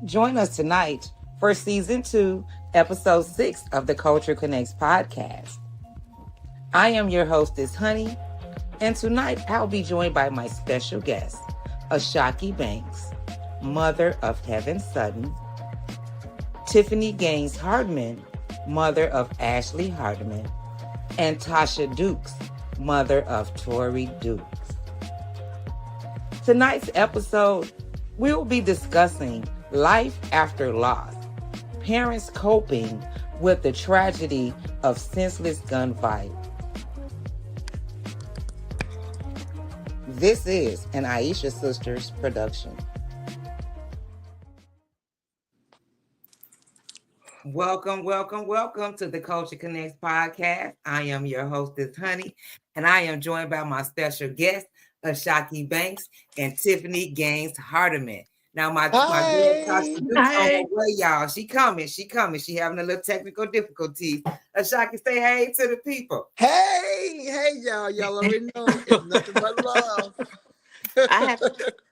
Join us tonight for Season 2, Episode 6 of the Culture Connects podcast. I am your hostess, Honey, and tonight I'll be joined by my special guest, Ashake Banks, mother of Heaven Sutton, Tiffany Hardeman, mother of Ashake Banks, and Tasha Dukes, mother of Tori Dukes. Tonight's episode, we'll be discussing life after loss, parents coping with the tragedy of senseless gun violence. This is an Aisha Sisters production. Welcome to the Culture Connects podcast. I am your hostess, Honey, and I am joined by my special guest, Ashake Banks and Tiffany Hardeman. Now, my girl Tasha Dukes on her way, y'all. She coming. She having a little technical difficulties. Ashake, say hey to the people. Hey, y'all. Y'all already know it's nothing but love. I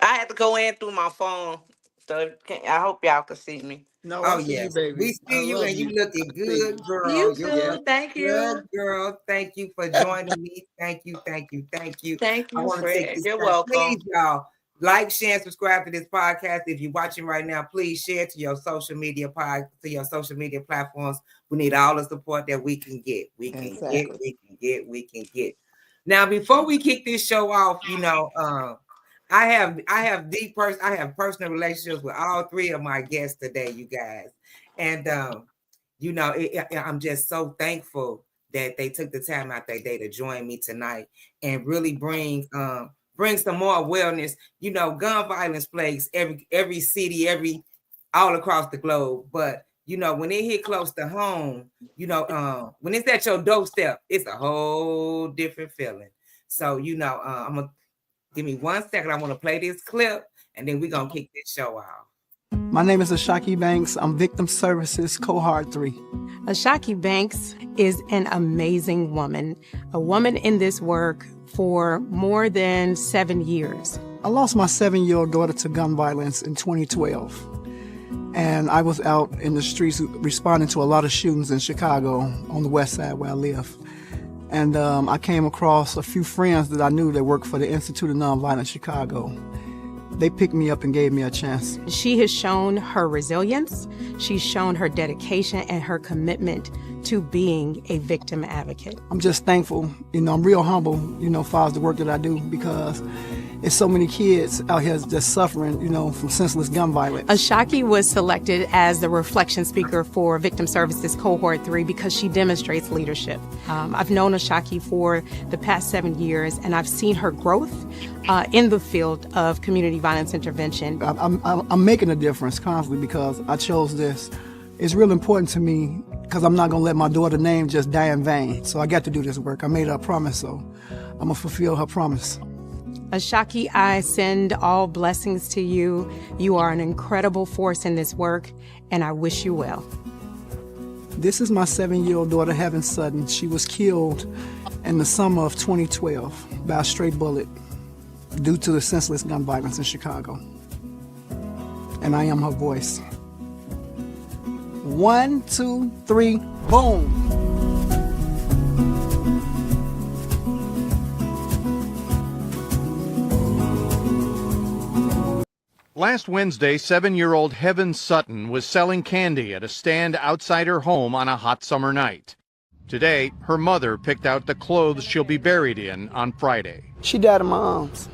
had to go in through my phone, so I hope y'all can see me. No, oh yes, baby. We see you, and you looking good, girl. You too. Thank you, good girl. Thank you for joining me. Thank you. Thank you. I want to take this You're time. welcome. Please, y'all. Like, share, and subscribe to this podcast. If you're watching right now, please share to your social media platforms. We need all the support that we can get. We can get. Now, before we kick this show off, I have personal relationships with all three of my guests today, you guys, and I'm just so thankful that they took the time out their day to join me tonight and really bring some more awareness. Gun violence plagues every city, all across the globe. But when it hit close to home, when it's at your doorstep, it's a whole different feeling. So I'm gonna give me 1 second. I want to play this clip, and then we're gonna kick this show off. My name is Ashake Banks. I'm Victim Services Cohort 3. Ashake Banks is an amazing woman, a woman in this work for more than 7 years. I lost my 7-year-old daughter to gun violence in 2012. And I was out in the streets responding to a lot of shootings in Chicago on the west side where I live. And I came across a few friends that I knew that worked for the Institute of Nonviolent Chicago. They picked me up and gave me a chance. She has shown her resilience. She's shown her dedication and her commitment to being a victim advocate. I'm just thankful. I'm real humble, as far as the work that I do, because it's so many kids out here just suffering, from senseless gun violence. Ashake was selected as the reflection speaker for Victim Services Cohort 3 because she demonstrates leadership. I've known Ashake for the past 7 years, and I've seen her growth in the field of community violence intervention. I'm making a difference constantly because I chose this. It's real important to me because I'm not going to let my daughter's name just die in vain. So I got to do this work. I made her a promise, so I'm going to fulfill her promise. Ashake, I send all blessings to you. You are an incredible force in this work, and I wish you well. This is my 7-year-old daughter, Heaven Sutton. She was killed in the summer of 2012 by a stray bullet due to the senseless gun violence in Chicago. And I am her voice. 1, 2, 3, boom! Last Wednesday, 7-year-old Heaven Sutton was selling candy at a stand outside her home on a hot summer night. Today, her mother picked out the clothes she'll be buried in on Friday. She died in my arms.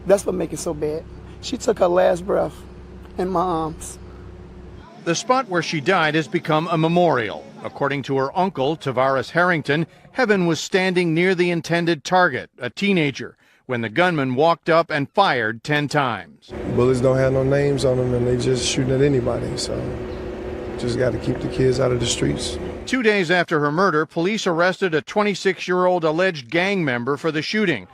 That's what makes it so bad. She took her last breath in my arms. The spot where she died has become a memorial. According to her uncle, Tavares Harrington, Heaven was standing near the intended target, a teenager, when the gunman walked up and fired 10 times. Bullets don't have no names on them, and they just shooting at anybody, so just got to keep the kids out of the streets. 2 days after her murder, police arrested a 26-year-old alleged gang member for the shooting.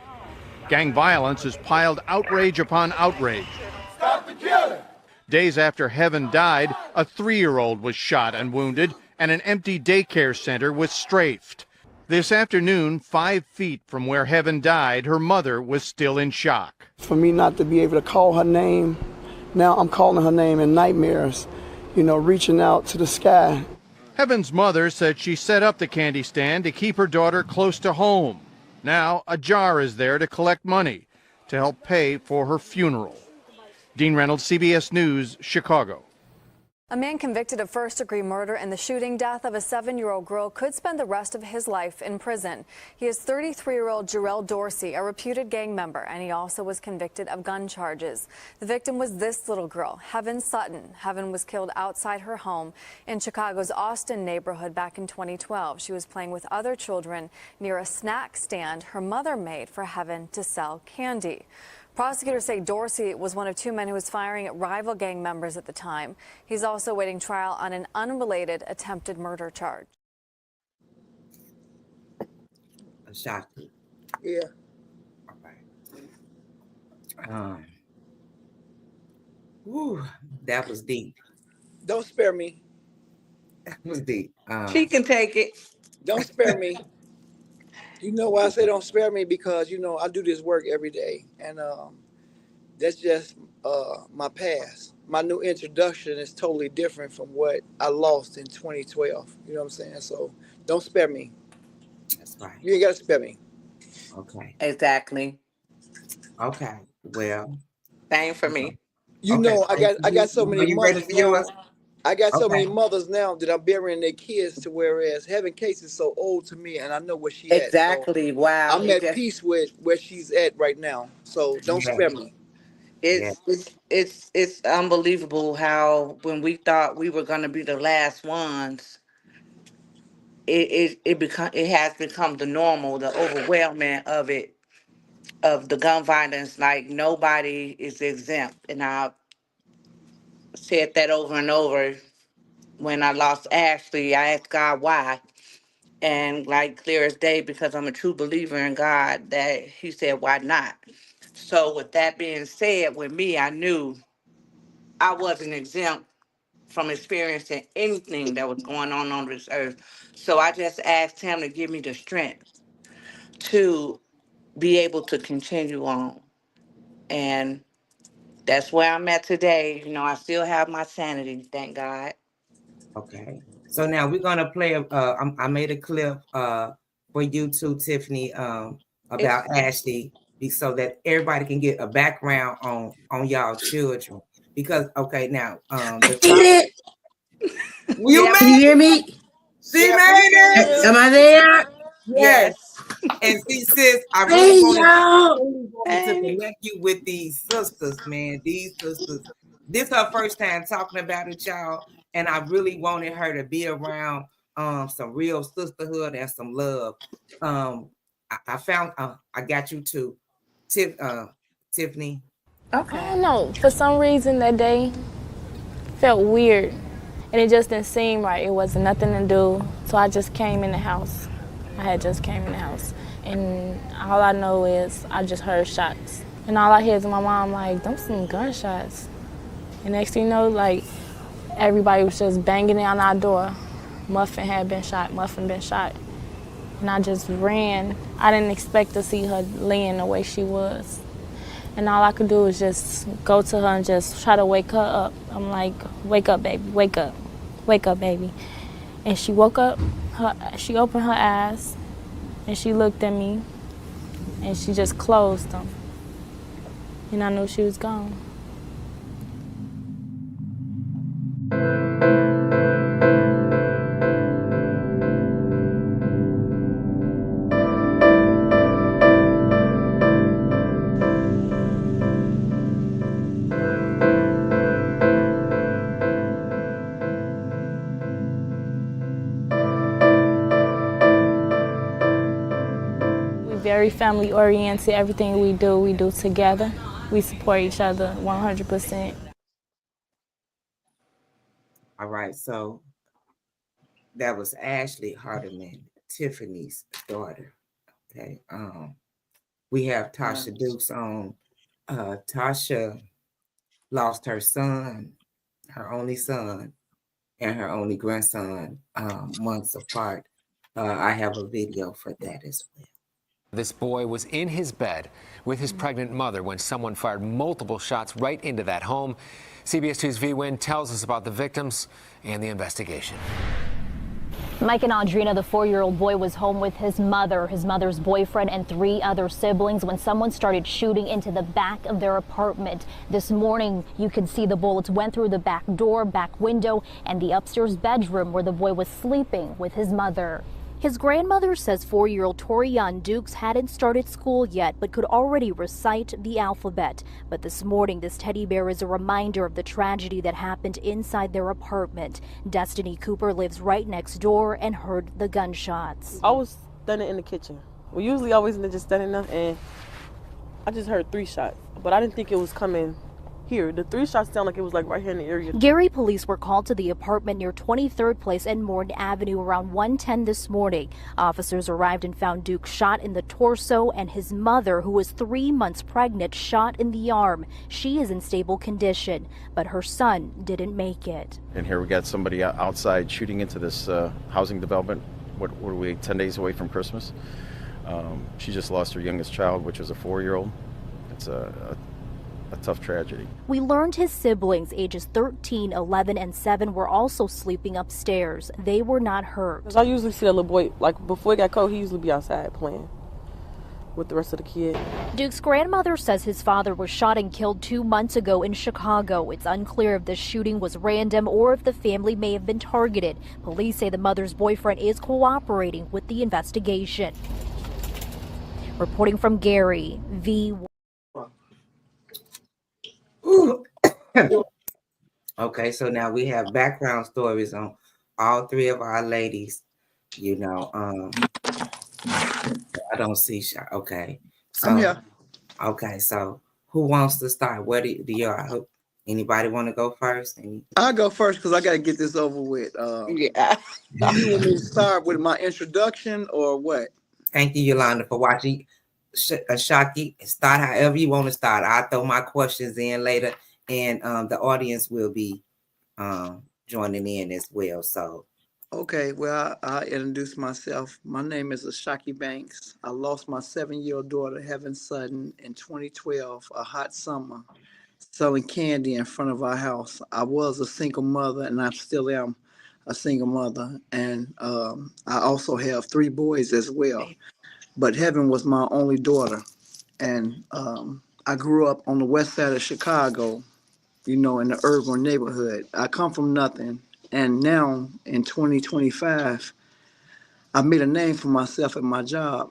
Gang violence has piled outrage upon outrage. Stop the killing! Days after Heaven died, a 3-year-old was shot and wounded, and an empty daycare center was strafed. This afternoon, 5 feet from where Heaven died, her mother was still in shock. For me not to be able to call her name, Now I'm calling her name in nightmares, reaching out to the sky. Heaven's mother said she set up the candy stand to keep her daughter close to home. Now a jar is there to collect money to help pay for her funeral. Dean Reynolds, CBS News, Chicago. A man convicted of first-degree murder and the shooting death of a 7-year-old girl could spend the rest of his life in prison. He is 33-year-old Jarrell Dorsey, a reputed gang member, and he also was convicted of gun charges. The victim was this little girl, Heaven Sutton. Heaven was killed outside her home in Chicago's Austin neighborhood back in 2012. She was playing with other children near a snack stand her mother made for Heaven to sell candy. Prosecutors say Dorsey was one of 2 men who was firing at rival gang members at the time. He's also awaiting trial on an unrelated attempted murder charge. Ashake. Yeah. All right. Whew, that was deep. Don't spare me. That was deep. She can take it. Don't spare me. You know why I say don't spare me? Because, I do this work every day. And that's just my past. My new introduction is totally different from what I lost in 2012. You know what I'm saying? So don't spare me. That's right. You ain't got to spare me. Okay. Exactly. Okay. Well. Same for me. I got so many mothers now. I got so many Okay. mothers now that I'm burying their kids to whereas Heaven Case is so old to me and I know where she Exactly. at. So Wow. I'm at peace with where she's at right now. So don't spare me. It's unbelievable how when we thought we were going to be the last ones, it has become the normal, the overwhelming of it, of the gun violence. Like nobody is exempt, and I said that over and over. When I lost Ashley, I asked God why, and like clear as day, because I'm a true believer in God, that He said, "Why not?" So with that being said, with me, I knew I wasn't exempt from experiencing anything that was going on this earth. So I just asked Him to give me the strength to be able to continue on. And that's where I'm at today. I still have my sanity, thank God. Okay. So now we're gonna play. I made a clip for you too, Tiffany, about Ashley, so that everybody can get a background on y'all children. Because now you hear me? She made it. Am I there? Yes. And see, sis, I really wanted to connect you with these sisters, man. These sisters. This her first time talking about it, y'all. And I really wanted her to be around some real sisterhood and some love. I found I got you too, Tiffany. Okay. I don't know. For some reason that day felt weird. And it just didn't seem right. It wasn't nothing to do. So I just came in the house. I had just came in the house. And all I know is I just heard shots. And all I hear is my mom like, "Them some gunshots." And next thing you know, like, everybody was just banging down our door. Muffin had been shot, Muffin been shot. And I just ran. I didn't expect to see her laying the way she was. And all I could do was just go to her and just try to wake her up. I'm like, "Wake up, baby, wake up. Wake up, baby." And she woke up, she opened her eyes, and she looked at me, and she just closed them. And I knew she was gone. Very family oriented. Everything we do together. We support each other 100%. All right, so that was Ashake Hardeman, Tiffany's daughter. Okay. We have Tasha Dukes on. Tasha lost her son, her only son, and her only grandson months apart. I have a video for that as well. This boy was in his bed with his pregnant mother when someone fired multiple shots right into that home. CBS 2's V Win tells us about the victims and the investigation. Mike and Audrina, the 4-year-old boy, was home with his mother's boyfriend, and 3 other siblings when someone started shooting into the back of their apartment. This morning, you can see the bullets went through the back door, back window, and the upstairs bedroom where the boy was sleeping with his mother. His grandmother says 4-year-old Torian Dukes hadn't started school yet, but could already recite the alphabet. But this morning, this teddy bear is a reminder of the tragedy that happened inside their apartment. Destiny Cooper lives right next door and heard the gunshots. I was standing in the kitchen. We usually always just standing there, and I just heard 3 shots, but I didn't think it was coming here. The 3 shots sound like it was like right here in the area. Gary police were called to the apartment near 23rd Place and Morton Avenue around 1:10 this morning. Officers arrived and found Duke shot in the torso and his mother, who was 3 months pregnant, shot in the arm. She is in stable condition, but her son didn't make it. And here we got somebody outside shooting into this housing development. What were we, 10 days away from Christmas? She just lost her youngest child, which was a 4-year-old. It's a tough tragedy. We learned his siblings, ages 13, 11, and 7, were also sleeping upstairs. They were not hurt. I usually see that little boy, like before he got cold, he usually be outside playing with the rest of the kids. Duke's grandmother says his father was shot and killed 2 months ago in Chicago. It's unclear if the shooting was random or if the family may have been targeted. Police say the mother's boyfriend is cooperating with the investigation. Reporting from Gary, V. Okay, so now we have background stories on all 3 of our ladies. You know, I don't see shot. Okay, so I'm here. Okay, so who wants to start? Where do y'all? Anybody want to go first? I'll go first because I got to get this over with. Yeah. You want me to start with my introduction or what? Thank you, Yolanda, for watching. Ashake, start however you want to start. I'll throw my questions in later, and the audience will be joining in as well. So, okay, well, I'll introduce myself. My name is Ashake Banks. I lost my 7-year-old daughter, Heaven Sudden, in 2012, a hot summer, selling candy in front of our house. I was a single mother, and I still am a single mother, and I also have 3 boys as well. But Heaven was my only daughter. And I grew up on the west side of Chicago, you know, in the urban neighborhood. I come from nothing. And now in 2025, I made a name for myself at my job.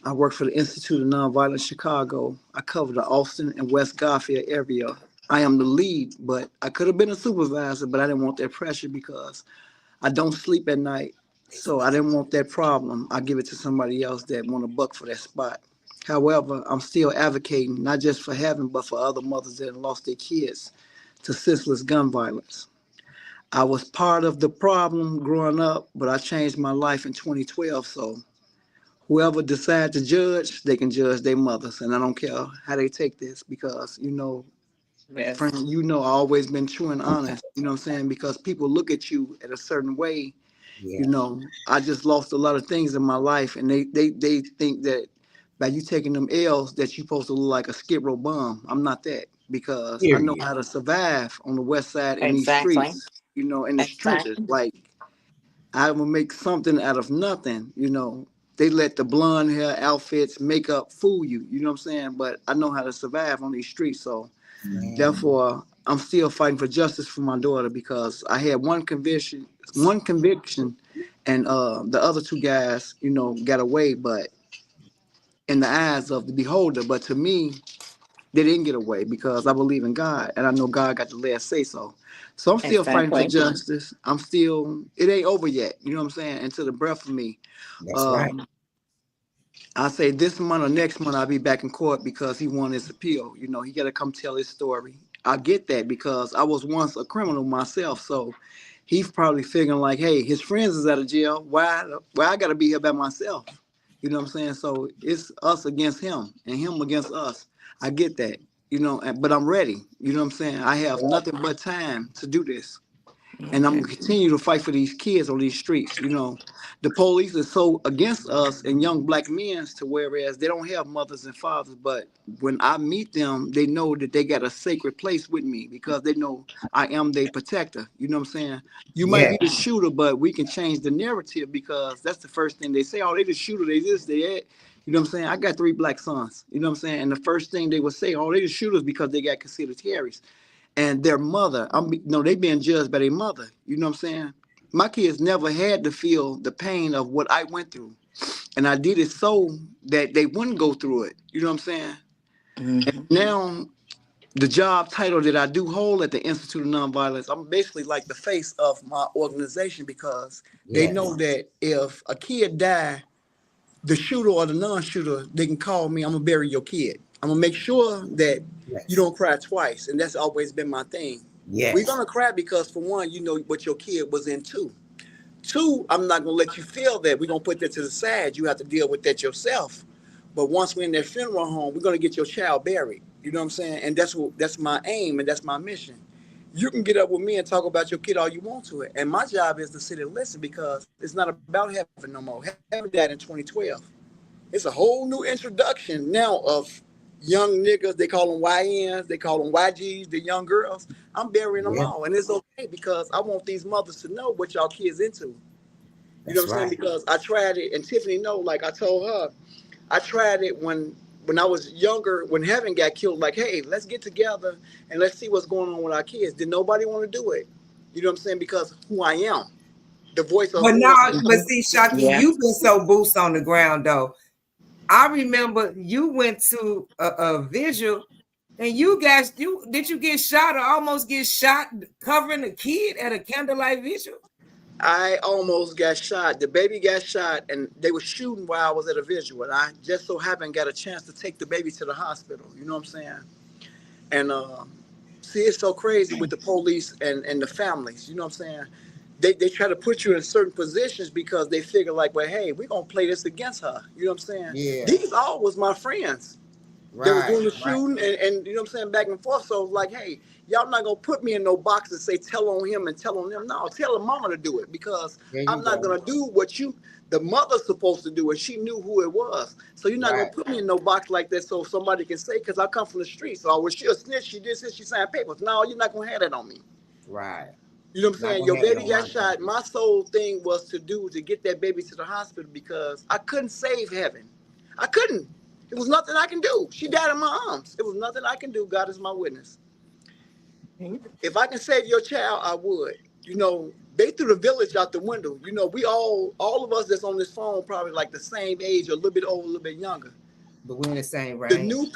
I work for the Institute of Nonviolent Chicago. I cover the Austin and West Garfield area. I am the lead, but I could have been a supervisor, but I didn't want that pressure because I don't sleep at night. So I didn't want that problem. I give it to somebody else that want a buck for that spot. However, I'm still advocating, not just for Heaven, but for other mothers that have lost their kids to senseless gun violence. I was part of the problem growing up, but I changed my life in 2012. So whoever decides to judge, they can judge their mothers. And I don't care how they take this because, you know, yes. Friend, you know, I've always been true and honest, you know what I'm saying? Because people look at you in a certain way. Yeah. You know, I just lost a lot of things in my life, and they think that by you taking them L's that you're supposed to look like a Skid Row bum. I'm not that because I know how to survive on the west side in these streets, you know, in the streets. Like, I will make something out of nothing, you know. They let the blonde hair, outfits, makeup fool you, you know what I'm saying? But I know how to survive on these streets, so therefore, I'm still fighting for justice for my daughter because I had one conviction, and the other 2 guys, you know, got away, but in the eyes of the beholder. But to me, they didn't get away because I believe in God, and I know God got the last say so. So I'm still fighting for justice. It ain't over yet, you know what I'm saying? Until the breath of me. That's right. I say this month or next month I'll be back in court because he won his appeal. You know, he got to come tell his story. I get that because I was once a criminal myself. So he's probably figuring like, hey, his friends is out of jail. Why I got to be here by myself? You know what I'm saying? So it's us against him and him against us. I get that, you know, but I'm ready. You know what I'm saying? I have nothing but time to do this. And I'm gonna continue to fight for these kids on these streets. You know, the police are so against us and young black men to whereas they don't have mothers and fathers, but when I meet them, they know that they got a sacred place with me because they know I am their protector. You know what I'm saying? You might be the shooter, but we can change the narrative because that's the first thing they say. Oh, they the shooter, they this, they that. You know what I'm saying? I got 3 black sons. You know what I'm saying? And the first thing they would say, oh, they the shooters because they got concealed carries. And their mother, they being judged by their mother. You know what I'm saying? My kids never had to feel the pain of what I went through. And I did it so that they wouldn't go through it. You know what I'm saying? And now the job title that I do hold at the Institute of Nonviolence, I'm basically like the face of my organization because they know that if a kid die, the shooter or the non-shooter, they can call me. I'm gonna bury your kid. I'm gonna make sure that you don't cry twice, and that's always been my thing. We're gonna cry because, for one, you know what your kid was into. 2, I'm not gonna let you feel that. We're gonna put that to the side. You have to deal with that yourself. But once we're in that funeral home, we're gonna get your child buried. You know what I'm saying? And that's my aim and that's my mission. You can get up with me and talk about your kid all you want to it. And my job is to sit and listen because it's not about heaven no more. Heaven died in 2012. It's a whole new introduction now of young niggas. They call them YNs. They call them YGs, the young girls. I'm burying them all. And it's okay because I want these mothers to know what y'all kids into. You know what I'm saying? Because I tried it, and Tiffany know, like I told her, I tried it when I was younger, when Heaven got killed, like, hey, let's get together and let's see what's going on with our kids. Did nobody want to do it? You know what I'm saying? Because who I am, the voice of but see, Shaki, you've been so boots on the ground, though. I remember you went to a visual and did you get shot or almost get shot covering a kid at a candlelight visual? I almost got shot. The baby got shot, and they were shooting while I was at a visual. And I just so happened got a chance to take the baby to the hospital. You know what I'm saying? And see, it's so crazy with the police and the families. You know what I'm saying? They try to put you in certain positions because they figure like, well, hey, we're going to play this against her. You know what I'm saying? Yeah. These all was my friends. They was doing the shooting and you know what I'm saying, back and forth. So like, hey, y'all not gonna put me in no box and say tell on him and tell on them. No, tell the mama to do it because I'm not gonna do what the mother's supposed to do, and she knew who it was. So you're not gonna put me in no box like that so somebody can say, because I come from the streets. So was she a snitch? She did this, she signed papers. No, you're not gonna have that on me. Right. You know what I'm saying? Your baby got shot. My sole thing was to get that baby to the hospital because I couldn't save Heaven. I couldn't. It was nothing I can do. She died in my arms. It was nothing I can do. God is my witness. If I can save your child, I would. You know, they threw the village out the window. You know, we all of us that's on this phone probably like the same age or a little bit older, a little bit younger. But we're in the same range. The new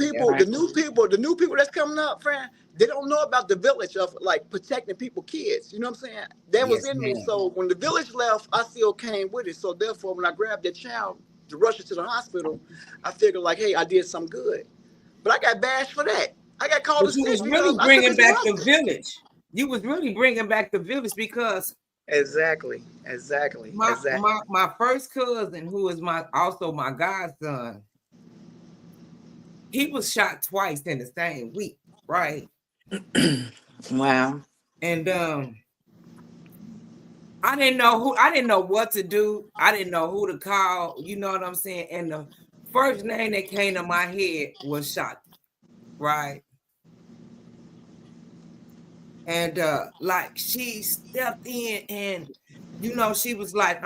people that's coming up, friend, they don't know about the village of like protecting people's kids. You know what I'm saying? That was in me. So when the village left, I still came with it. So therefore, when I grabbed that child to rush her to the hospital, I figured like, hey, I did some good. But I got bashed for that. I got called a snitch. You was really bringing back the village. You was really bringing back the village because exactly. My first cousin, who is also my godson, he was shot twice in the same week, right? Wow. And I didn't know what to do. I didn't know who to call. You know what I'm saying? And the first name that came to my head was Shaki, right? And like she stepped in and she was like,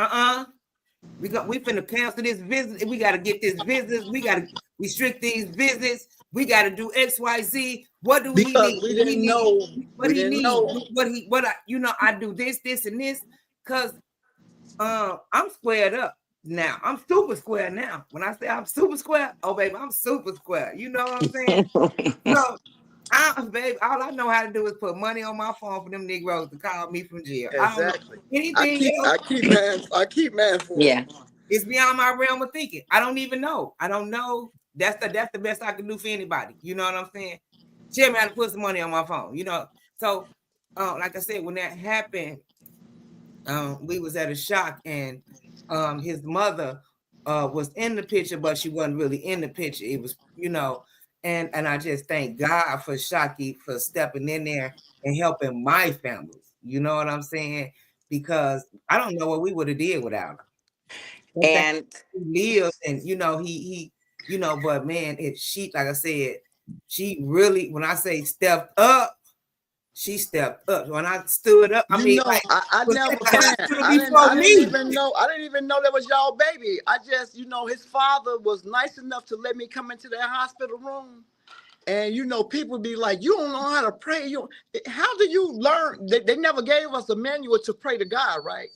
we finna cancel this visit. We gotta get this visit. We gotta restrict these visits. We gotta do XYZ. What do he need? We didn't know. What he need? I do this, and this. Cause I'm squared up now. I'm super square now. When I say I'm super square, oh baby, I'm super square. You know what I'm saying? So baby, all I know how to do is put money on my phone for them Negroes to call me from jail. Exactly. Anything else? I keep man for it. It's beyond my realm of thinking. I don't even know. I don't know. That's the best I can do for anybody. You know what I'm saying? Tell me how to put some money on my phone. You know. So, like I said, when that happened, we was at a shock, and his mother was in the picture, but she wasn't really in the picture. It was, and I just thank God for Shaki for stepping in there and helping my family. You know what I'm saying? Because I don't know what we would have did without him. And he lives, and he but man, she, like I said, she really, when I say stepped up, she stepped up. When I stood up, I mean, like, I was never at the planned. hospital I before didn't me. even know. I didn't even know that was y'all baby. I just, his father was nice enough to let me come into that hospital room. And people be like, you don't know how to pray. How do you learn? They never gave us a manual to pray to God, right?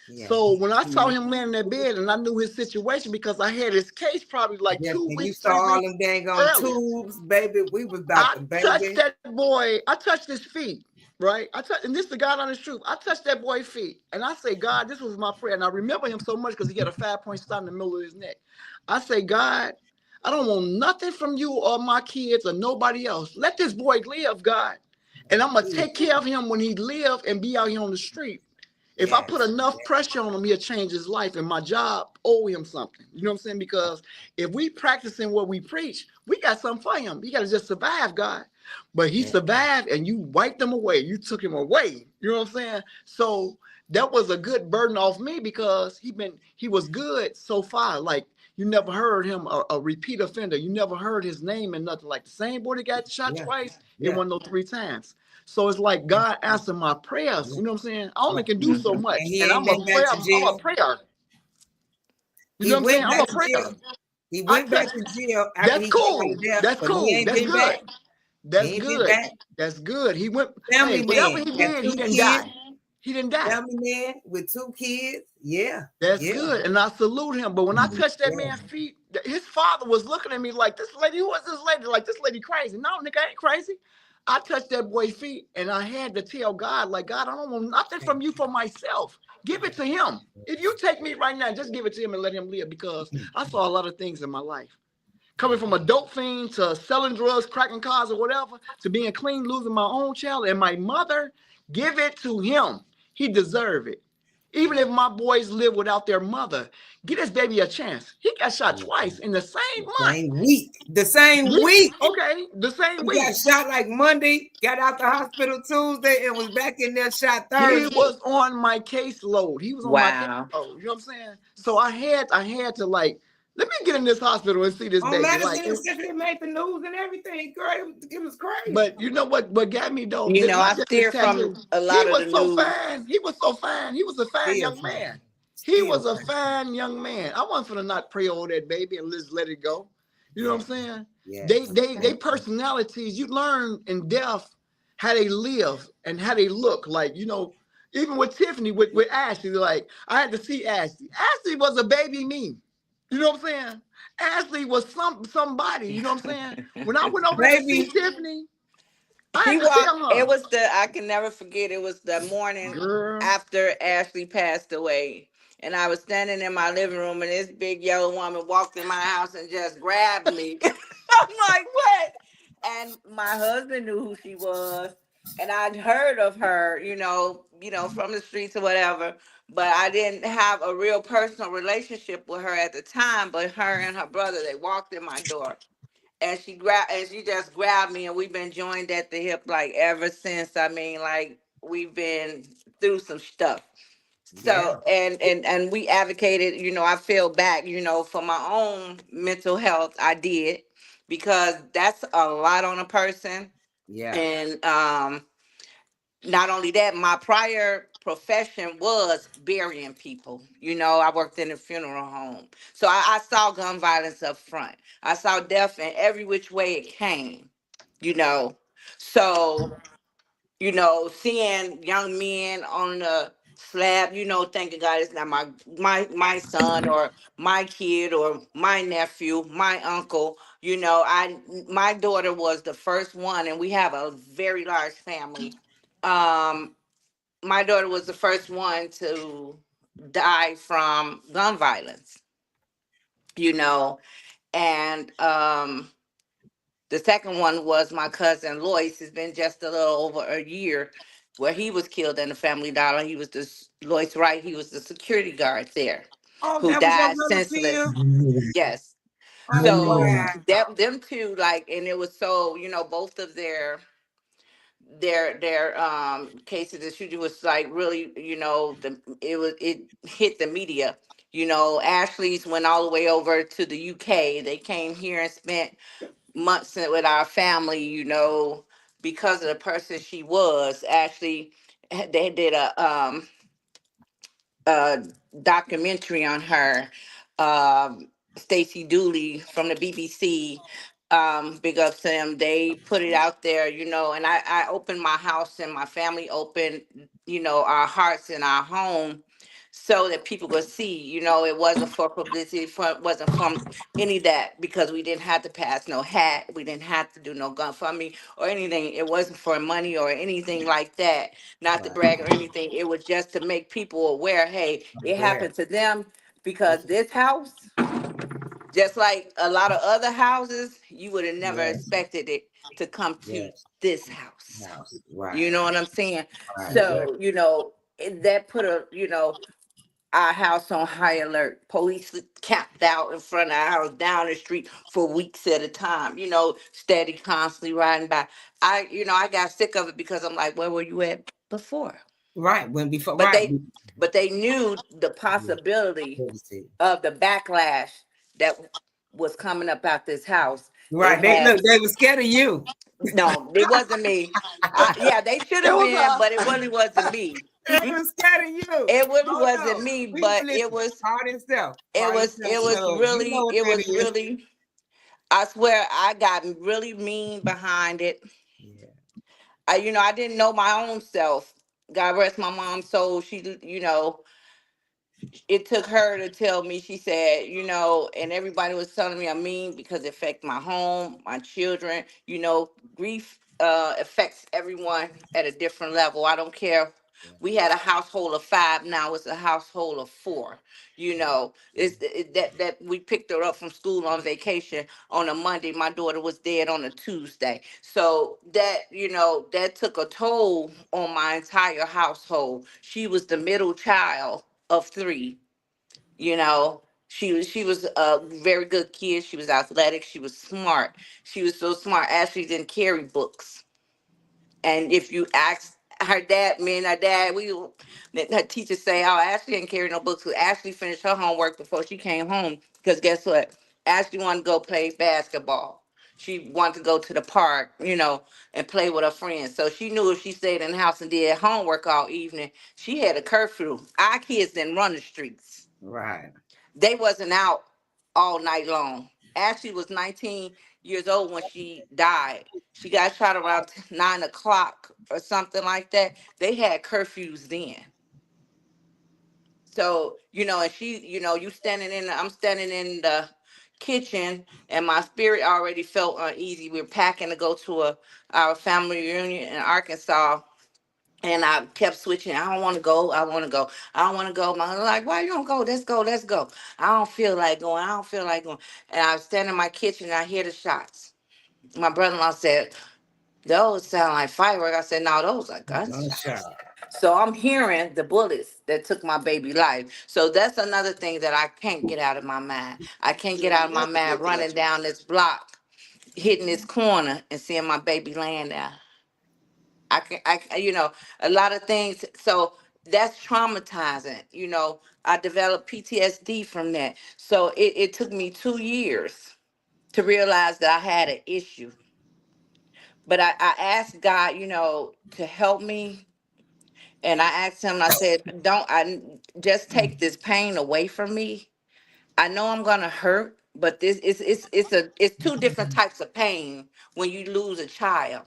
Yeah. So when I saw him laying in that bed and I knew his situation, because I had his case probably like 2 weeks. You saw all them dang on tubes, baby. We was about to baby. I touched that boy. I touched his feet, right? And this is the God on his truth. I touched that boy's feet, and I say, God, this was my prayer. And I remember him so much because he had a 5-point star in the middle of his neck. I say, God, I don't want nothing from you or my kids or nobody else. Let this boy live, God. And I'm going to take care of him when he live and be out here on the street. If I put enough pressure on him, he'll change his life. And my job owe him something. You know what I'm saying? Because if we practicing what we preach, we got something for him. He got to just survive, God. But he survived, and you wiped him away. You took him away. You know what I'm saying? So that was a good burden off me, because he was good so far. Like, you never heard him a repeat offender. You never heard his name and nothing. Like the same boy that got shot twice, it wasn't no 3 times. So it's like God answered my prayers. You know what I'm saying? I only can do so much. And I'm a prayer. I'm a prayer. You know what I'm saying? I'm a prayer. He went back to jail after that's cool. That's cool. That's good. That's good. That's good. He went. Family whatever man. He did, he didn't die. He didn't die. Family man with 2 kids. Yeah. That's good. And I salute him. But when I touched that man's feet, his father was looking at me like, this lady, who is this lady? Like, this lady crazy. No, nigga, I ain't crazy. I touched that boy's feet, and I had to tell God, like, God, I don't want nothing from you for myself. Give it to him. If you take me right now, just give it to him and let him live, because I saw a lot of things in my life. Coming from a dope fiend to selling drugs, cracking cars or whatever, to being clean, losing my own child and my mother, give it to him. He deserves it. Even if my boys live without their mother, give this baby a chance. He got shot twice in the same month. Same week. The same week. Okay, the same week. He got shot like Monday, got out the hospital Tuesday, and was back in there shot Thursday. He was on my caseload. He was on my caseload. You know what I'm saying? So I had to, like, let me get in this hospital and see this baby. It made the news and everything. Girl, it was crazy. But you know what got me though? I steer from a lot of the news. Fine. He was so fine. He was a fine young man. He was a fine young man. I want for to not pray over that baby and just let it go. You know what I'm saying? Yeah. They personalities, you learn in death how they live and how they look. Like, even with Tiffany, with Ashley, like, I had to see Ashley. Ashley was a baby me. You know what I'm saying? Ashley was somebody. You know what I'm saying? When I went over there to see Tiffany, I can never forget. It was the morning after Ashley passed away, and I was standing in my living room, and this big yellow woman walked in my house and just grabbed me. I'm like, what? And my husband knew who she was, and I'd heard of her, from the streets or whatever. But I didn't have a real personal relationship with her at the time. But her and her brother, they walked in my door, and she just grabbed me, and we've been joined at the hip like ever since. I mean, like, we've been through some stuff. So and we advocated, I feel back, for my own mental health. I did, because that's a lot on a person. Yeah. And not only that, my prior profession was burying people. I worked in a funeral home. So I saw gun violence up front. I saw death in every which way it came, So, seeing young men on the slab, thanking God it's not my son or my kid or my nephew, my uncle. My daughter was the first one, and we have a very large family. My daughter was the first one to die from gun violence, and the second one was my cousin Lois. It's been just a little over a year where he was killed in the Family Dollar. He was Lois Wright. He was the security guard there, who died senseless. Yes. So them two, like, and it was so, both of their case of the shooting was like really, it hit the media. Ashley's went all the way over to the UK. They came here and spent months with our family, because of the person she was. Ashley, they did a documentary on her. Stacey Dooley from the BBC, big ups to them. They put it out there, and I opened my house and my family opened, our hearts and our home so that people could see, it wasn't for publicity, wasn't from any of that, because we didn't have to pass no hat. We didn't have to do no GoFundMe or anything. It wasn't for money or anything like that, not to Right. brag or anything. It was just to make people aware, hey, it Where? happened to them, because this house, just like a lot of other houses, you would have never Yes. expected it to come to Yes. this house. House. Right. You know what I'm saying? Right. So, that put our house on high alert. Police camped out in front of our house down the street for weeks at a time, steady, constantly riding by. I got sick of it because I'm like, where were you at before? Right. When before. But Right. they knew the possibility of the backlash that was coming up out this house. They Right. had They were scared of you. no, it wasn't me. Yeah, they should It have was been, but it really wasn't me. They were scared of you. It really Oh wasn't no. me, We but listen. Hard himself. You know what it that was is. really, I swear I got really mean behind it. Yeah. I didn't know my own self. God rest my mom's soul. She, it took her to tell me. She said, and everybody was telling me I'm mean because it affects my home, my children. Grief affects everyone at a different level. I don't care. We had a household of 5, now it's a household of 4. That we picked her up from school on vacation on a Monday. My daughter was dead on a Tuesday. So that took a toll on my entire household. She was the middle child of 3. She was a very good kid. She was athletic. She was smart. She was so smart. Ashley didn't carry books. And if you ask her dad, me and her dad, her teacher say, "Oh, Ashley didn't carry no books." 'Cause Ashley finished her homework before she came home. Because guess what? Ashley wanted to go play basketball. She wanted to go to the park, and play with her friends. So she knew if she stayed in the house and did homework all evening, she had a curfew. Our kids didn't run the streets. Right. They wasn't out all night long. Ashley was 19 years old when she died. She got shot around 9 o'clock or something like that. They had curfews then. So, and she, I'm standing in the kitchen, and my spirit already felt uneasy. We were packing to go to our family reunion in Arkansas. And I kept switching. I don't want to go. I want to go. I don't want to go. My like, why you don't go? Let's go. Let's go. I don't feel like going. I don't feel like going. And I was standing in my kitchen and I hear the shots. My brother-in-law said, those sound like fireworks. I said, no, those are gunshots. Gunshot. So I'm hearing the bullets that took my baby life. So that's another thing that I can't get out of my mind. I can't get out of my mind running down this block, hitting this corner and seeing my baby laying there. A lot of things. So that's traumatizing. I developed PTSD from that. So it took me 2 years to realize that I had an issue. But I asked God, to help me. And I asked him, I said, don't I just take this pain away from me. I know I'm gonna hurt, but this is it's 2 different types of pain when you lose a child.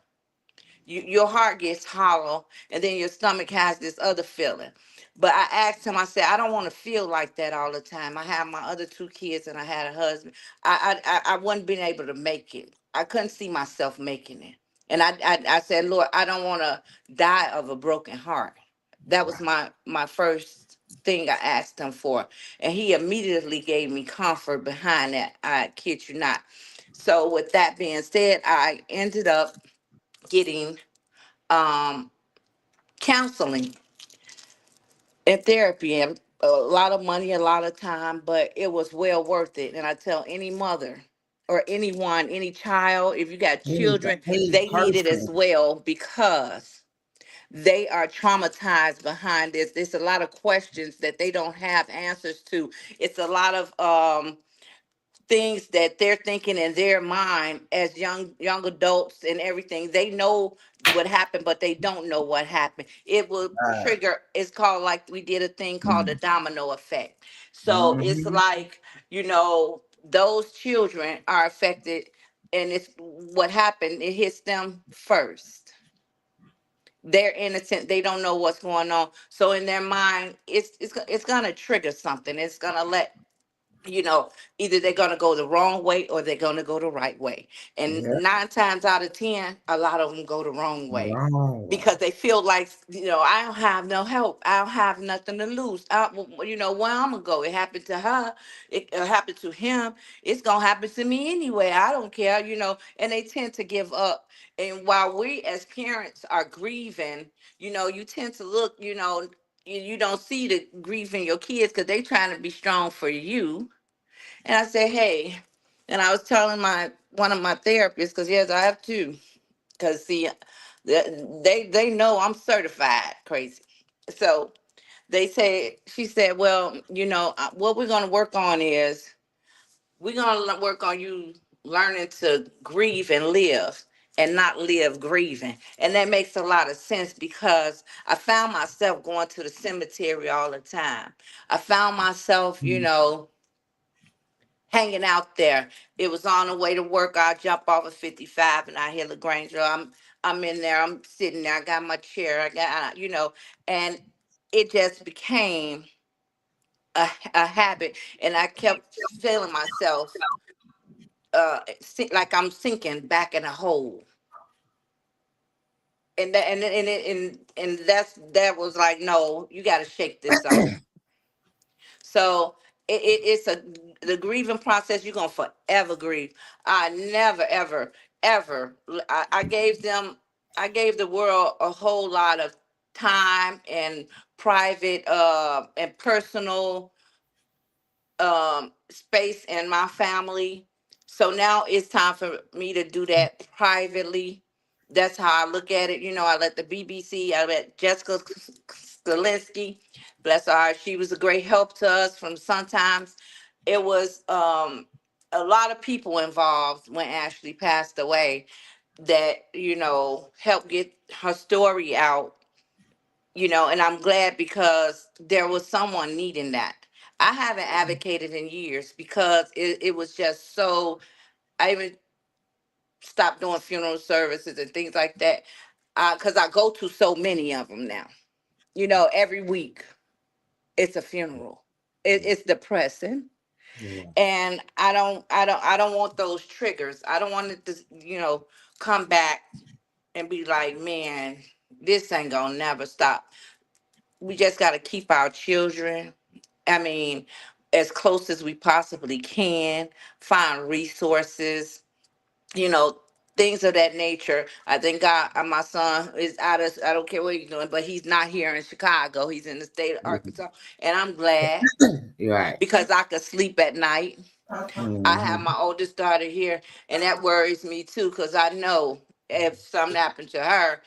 Your heart gets hollow, and then your stomach has this other feeling. But I asked him, I said, I don't want to feel like that all the time. I have my other 2 kids and I had a husband. I wasn't being able to make it. I couldn't see myself making it. And I said, Lord, I don't want to die of a broken heart. That was my first thing I asked him for. And he immediately gave me comfort behind that. I kid you not. So with that being said, I ended up getting um counseling and therapy, and a lot of money, a lot of time, but it was well worth it. And I tell any mother, or anyone, any child, if you got children, Any they need it as person. well, because they are traumatized behind this. There's a lot of questions that they don't have answers to. It's a lot of things that they're thinking in their mind as young adults and everything. They know what happened, but they don't know what happened. It will trigger, it's called, like, we did a thing called the domino effect. So it's like, those children are affected, and it's what happened, it hits them first. They're innocent, they don't know what's going on, so in their mind it's gonna trigger something. It's gonna let either they're going to go the wrong way or they're going to go the right way. And Yeah. 9 times out of 10, a lot of them go the wrong way, Wrong way. because they feel like, I don't have no help. I don't have nothing to lose. Where I'm going to go? It happened to her. It happened to him. It's going to happen to me anyway. I don't care, and they tend to give up. And while we as parents are grieving, you tend to look, you don't see the grief in your kids because they trying to be strong for you. And I said, hey, and I was telling one of my therapists, because yes, I have two, because see, they know I'm certified crazy. So she said, well, what we're gonna work on is we're gonna work on you learning to grieve and live, and not live grieving. And that makes a lot of sense, because I found myself going to the cemetery all the time. I found myself, hanging out there. It was on the way to work. I jump off of 55 and I hear LaGrange. I'm in there. I'm sitting there. I got my chair. I got, and it just became a habit. And I kept feeling myself like I'm sinking back in a hole. And that was like, no, you got to shake this off. So it's the grieving process. You're gonna forever grieve. I never, ever, ever. I gave the world a whole lot of time and private and personal space in my family. So now it's time for me to do that privately. That's how I look at it. I let the BBC, I let Jessica Skalinsky, bless her heart, she was a great help to us from sometimes. It was a lot of people involved when Ashley passed away that, helped get her story out, and I'm glad, because there was someone needing that. I haven't advocated in years because it was just so, I even stopped doing funeral services and things like that, because I go to so many of them now. Every week it's a funeral. It's depressing. Yeah. And I don't want those triggers. I don't want it to, come back and be like, man, this ain't gonna never stop. We just got to keep our children, I mean, as close as we possibly can, find resources, you know, things of that nature. I think God, my son is I don't care what he's doing, but he's not here in Chicago. He's in the state of Arkansas. And I'm glad, You're right. because I could sleep at night. I have Mhm. my oldest daughter here, and that worries me too, because I know if something happened to her,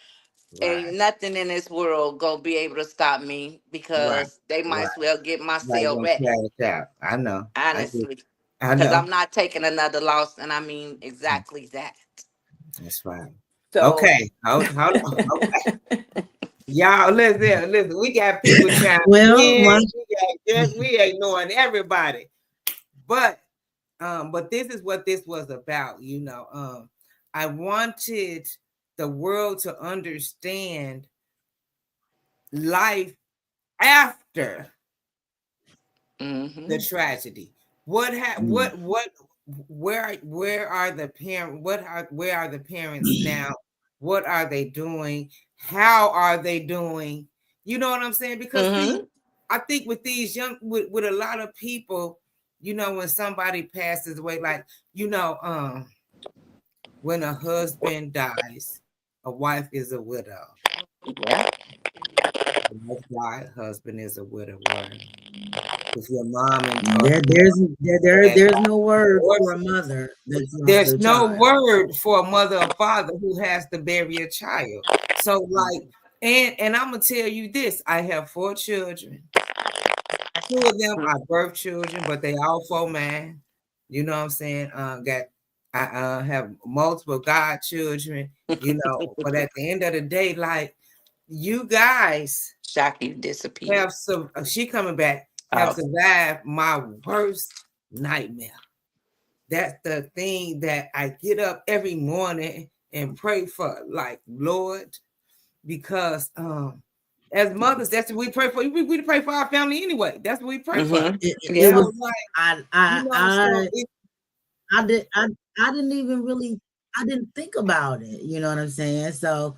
ain't Right. nothing in this world gonna be able to stop me, Right. because they might Right. as well get my Right. cell Gonna ready, crash out. I know. honestly, I because know. I'm not taking another loss, and I mean exactly that. That's right. So Okay. Hold on. Okay. Y'all, listen. We got people chiming Well, in. We ignoring everybody. But this is what this was about. I wanted the world to understand life after the tragedy. Where are the parents? Where are the parents now? What are they doing? How are they doing? You know what I'm saying? Because see, I think with these with a lot of people, when somebody passes away, like, when a husband dies, a wife is a widow. Yeah. Wife died, husband is a widower. with your mom and There's no word for a mother that's lost there's her no child. word for a mother or father who has to bury a child. So like, and I'm gonna tell you this: I have 4 children. 2 of them are birth children, but they all 4 man. You know what I'm saying? I have multiple godchildren. You know, but at the end of the day, like you guys, Shocking disappeared. have some. She coming back. Have survived my worst nightmare. That's the thing that I get up every morning and pray for, like Lord, because as mothers, that's what we pray for. We pray for our family anyway. That's what we pray for. It was like, I didn't even really I didn't think about it. You know what I'm saying? So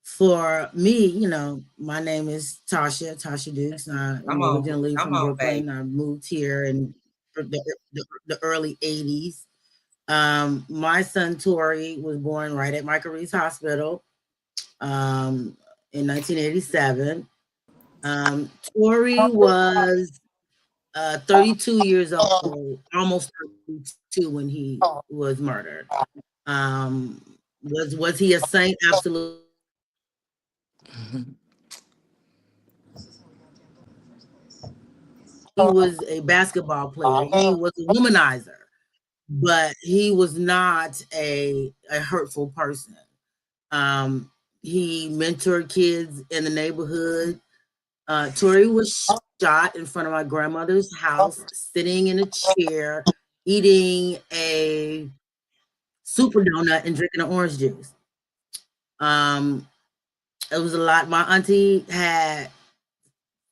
for me, you know, my name is Tasha Dukes. I'm originally from Brooklyn. Baby. I moved here in the early 80s. My son Tori was born right at Michael Reese Hospital in 1987. Tori was 32 years old, almost 32 when he was murdered. Was he a saint? Absolutely. He was a basketball player. He was a womanizer, but he was not a hurtful person. He mentored kids in the neighborhood. Tori was shot in front of my grandmother's house, sitting in a chair, eating a super donut and drinking an orange juice. It was a lot. My auntie had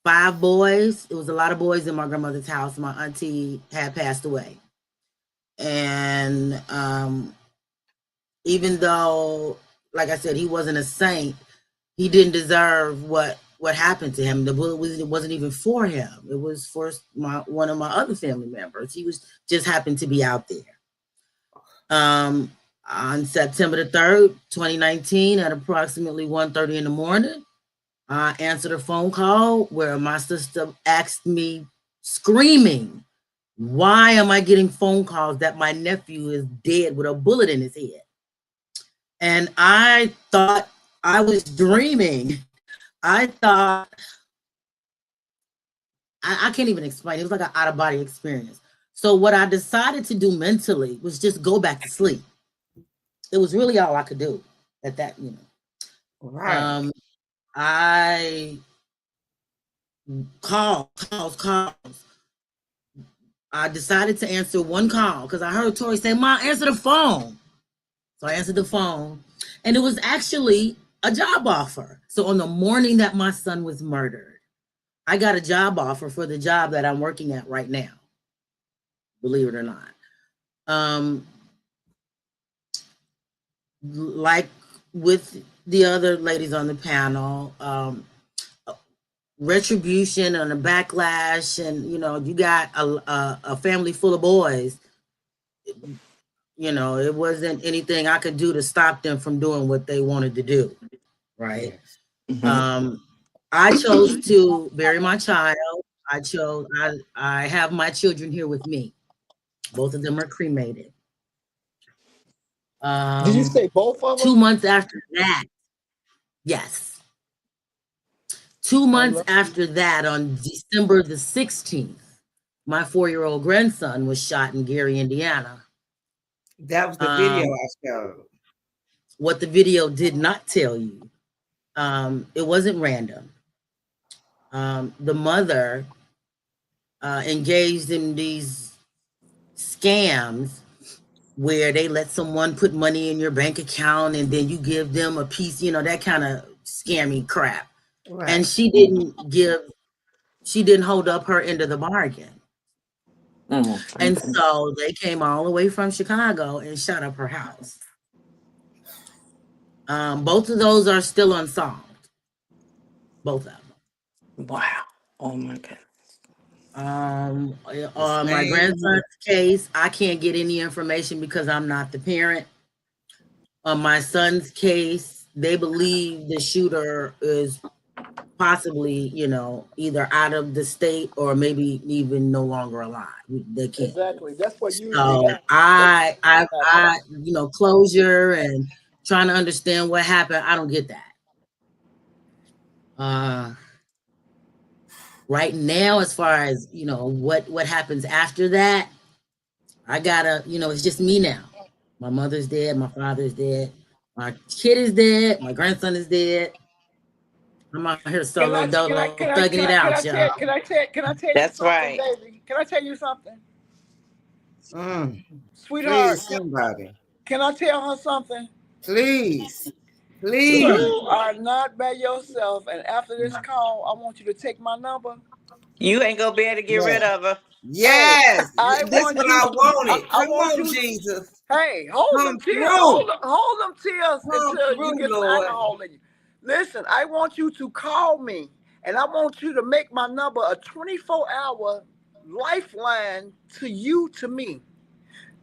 5 boys. It was a lot of boys in my grandmother's house. My auntie had passed away. And even though, like I said, he wasn't a saint, he didn't deserve what happened to him. The bullet wasn't even for him. It was for one of my other family members. He was just happened to be out there. On September the 3rd, 2019, at approximately 1:30 in the morning, I answered a phone call where my sister asked me, screaming, why am I getting phone calls that my nephew is dead with a bullet in his head? And I thought I was dreaming. I thought, I can't even explain. It was like an out-of-body experience. So what I decided to do mentally was just go back to sleep. It was really all I could do at that, you know. Right. I calls. I decided to answer one call because I heard Tori say, "Mom, answer the phone." So I answered the phone, and it was actually a job offer. So on the morning that my son was murdered, I got a job offer for the job that I'm working at right now, believe it or not. Like with the other ladies on the panel, retribution and a backlash, and you know, you got a family full of boys. You know, it wasn't anything I could do to stop them from doing what they wanted to do, right? I chose to bury my child. I have my children here with me. Both of them are cremated. Did you say both of them? 2 months after that, yes. 2 months after that, on December the 16th, my 4-year-old grandson was shot in Gary, Indiana. That was the video I showed. What the video did not tell you, it wasn't random. The mother engaged in these scams where they let someone put money in your bank account and then you give them a piece, you know, that kind of scammy crap. Right. And she didn't hold up her end of the bargain. And so they came all the way from Chicago and shot up her house. Both of those are still unsolved. Both of them. Wow. Oh my God. On my grandson's case, I can't get any information because I'm not the parent. On my son's case, they believe the shooter is possibly, you know, either out of the state or maybe even no longer alive. They can't. Exactly. That's what usually So happens. I, you know, closure and trying to understand what happened. I don't get that. Right now, as far as, you know, what happens after that, I gotta, you know, it's just me now. My mother's dead. My father's dead. My kid is dead. My grandson is dead. I'm out here solo dolo thugging it out, y'all. Can I tell you That's something, right. baby? Can I tell you something? Sweetheart, Please, somebody. can I tell her something? Please. You are not by yourself, and after this call, I want you to take my number. You ain't gonna be able to get rid of her. Hey, Yes. I This want what you. I wanted. I Come want on, you. Jesus. Hey, hold Come them tears. through. Hold them tears Come until you through, get some Lord. alcohol in you. Listen, I want you to call me, and I want you to make my number a 24-hour lifeline to you, to me,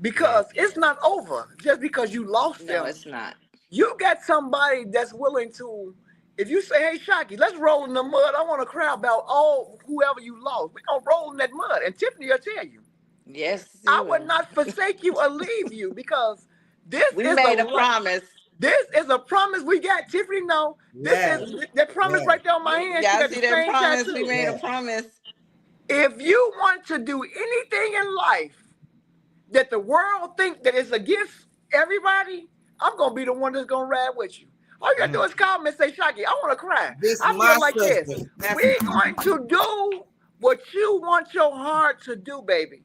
because it's not over just because you lost No, them. it's not. You got somebody that's willing to. If you say, "Hey, Shocky, let's roll in the mud," I want to cry about all whoever you lost. We're gonna roll in that mud, and Tiffany will tell you. Yes, I you would will. not forsake you or leave you, because this We is made a promise. this is a promise we got. Tiffany, no, this Yes. is that promise Yes. right there on my hand. She Y'all got the see that same promise? We tattoo. made a Yes. promise. If you want to do anything in life that the world think that is against everybody, I'm gonna be the one that's gonna ride with you. All you gotta do is call me and say, Shocky, I want to cry. This I my feel like this. sister. That's We're going to do what you want your heart to do, baby.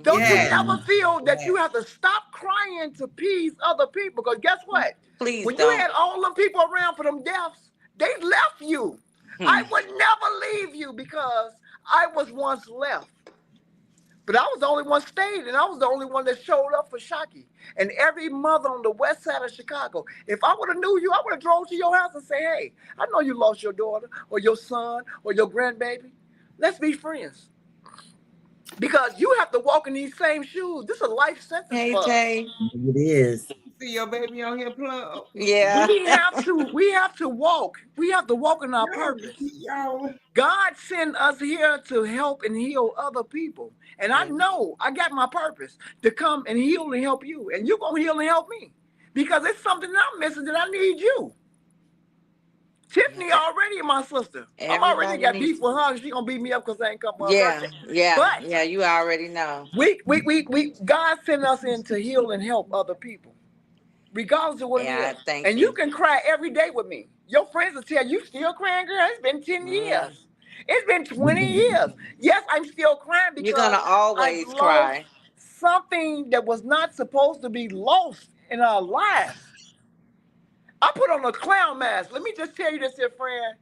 Don't you yes. ever feel that you Yes. have to stop crying to please other people? Because guess what? Please When you don't. had all them people around for them deaths, they left you. I would never leave you because I was once left. But I was the only one stayed, and I was the only one that showed up for Shocky. And every mother on the west side of Chicago, if I would have knew you, I would have drove to your house and say, "Hey, I know you lost your daughter or your son or your grandbaby. Let's be friends." Because you have to walk in these same shoes. This is a life sentence Hey, for us. Tay. It is. See your baby on here, plug. Yeah. We have to walk. We have to walk in our purpose. Y'all. God sent us here to help and heal other people. And I know I got my purpose to come and heal and help you. And you're going to heal and help me. Because it's something that I'm missing that I need you. Tiffany already my sister. I'm already Everybody got beef needs. with her. She going to beat me up because I ain't come for her Yeah, birthday. yeah, But yeah. You already know. God sent us in to heal and help other people, regardless of what it Yeah, is. thank And you you. can cry every day with me. Your friends will tell you still crying, girl. It's been 10 years. It's been 20 years. Yes, I'm still crying You're gonna because I've always lost cry. something that was not supposed to be lost in our lives. I put on a clown mask. Let me just tell you this here, friend,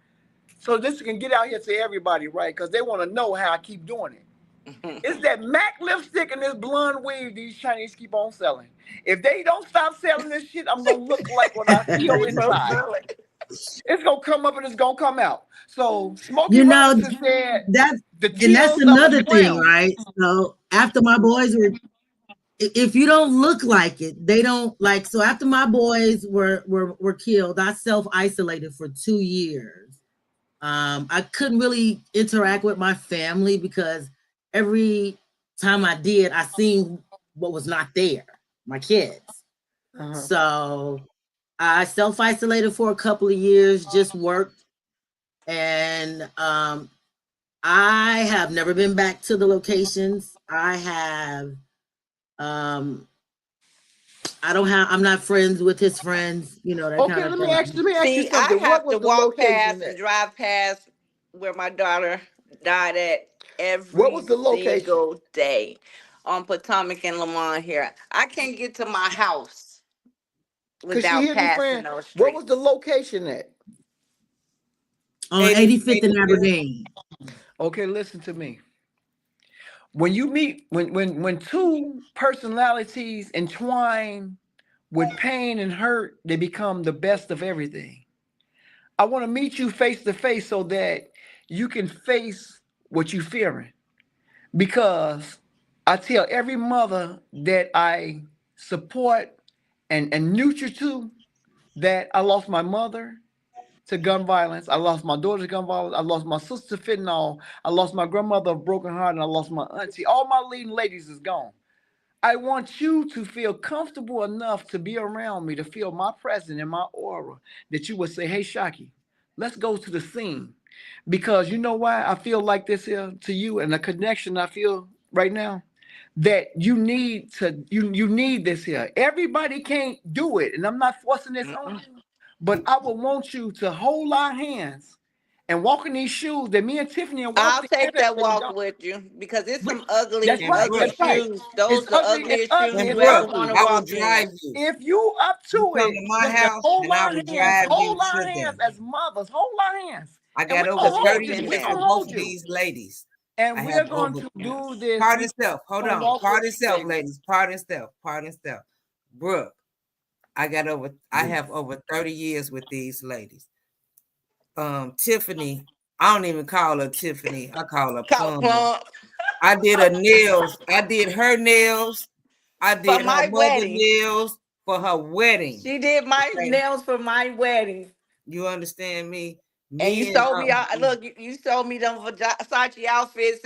so this can get out here to everybody, right? Because they want to know how I keep doing it. It's that MAC lipstick and this blonde weave these Chinese keep on selling. If they don't stop selling this shit, I'm gonna look like what I feel They so inside. silly. It's gonna come up and it's gonna come out. So Smokey You know, Robinson said that's the and that's tears of a another thing, clown. right? So after my boys were, if you don't look like it, they don't like. So after my boys were killed, I self-isolated for 2 years. I couldn't really interact with my family because every time I did, I seen what was not there, my kids. So I self-isolated for a couple of years, just worked, and I have never been back to the locations. I'm not friends with his friends, you know, that kind Okay, of let me thing. ask you See, I something. What have to was the walk location past and at? drive past where my daughter died at What every was the location? single day on Potomac and Lamont here. I can't get to my house Cause she without hear me, passing friend. those What was the streets. location at? On 80, 85th and 85th. Aberdeen. Okay, listen to me. When you meet when two personalities entwine with pain and hurt, they become the best of everything. I want to meet you face to face so that you can face what you're fearing. Because I tell every mother that I support and nurture to that I lost my mother to gun violence. I lost my daughter to gun violence. I lost my sister to fentanyl. I lost my grandmother of broken heart, and I lost my auntie. All my leading ladies is gone. I want you to feel comfortable enough to be around me, to feel my presence and my aura, that you would say, hey, Shaki, let's go to the scene. Because you know why I feel like this here to you, and the connection I feel right now, that you need you need this here. Everybody can't do it, and I'm not forcing this on you, but I would want you to hold our hands and walk in these shoes that me and Tiffany have I'll walked in take every that day, walk y'all. with you because it's some That's ugly, right. ugly That's right. shoes. Those It's the ugly. It's ugliest shoes ugly. And It's you ever Brooke, want ugly. to I will walk drive in. you. If you up You to come it, to my just house hold and I our will hands. drive you Hold our to hands them. as mothers. Hold our hands. I And got we're over gonna Because hold we've 30 you. been We're years there. with gonna both hold of you. these ladies. I And have we're going over, to do this. pardon We're self. Hold gonna on. walk with Pardon you, self, baby. ladies. Pardon self. Pardon self. Brooke, I have over 30 years with these ladies. Tiffany, I don't even call her Tiffany. I call her Plum. I did her nails. I did her nails. I did For her my mother wedding. nails for her wedding. She did my Okay. nails for my wedding. You understand me? And you sold me out. Look, you sold me them Versace outfits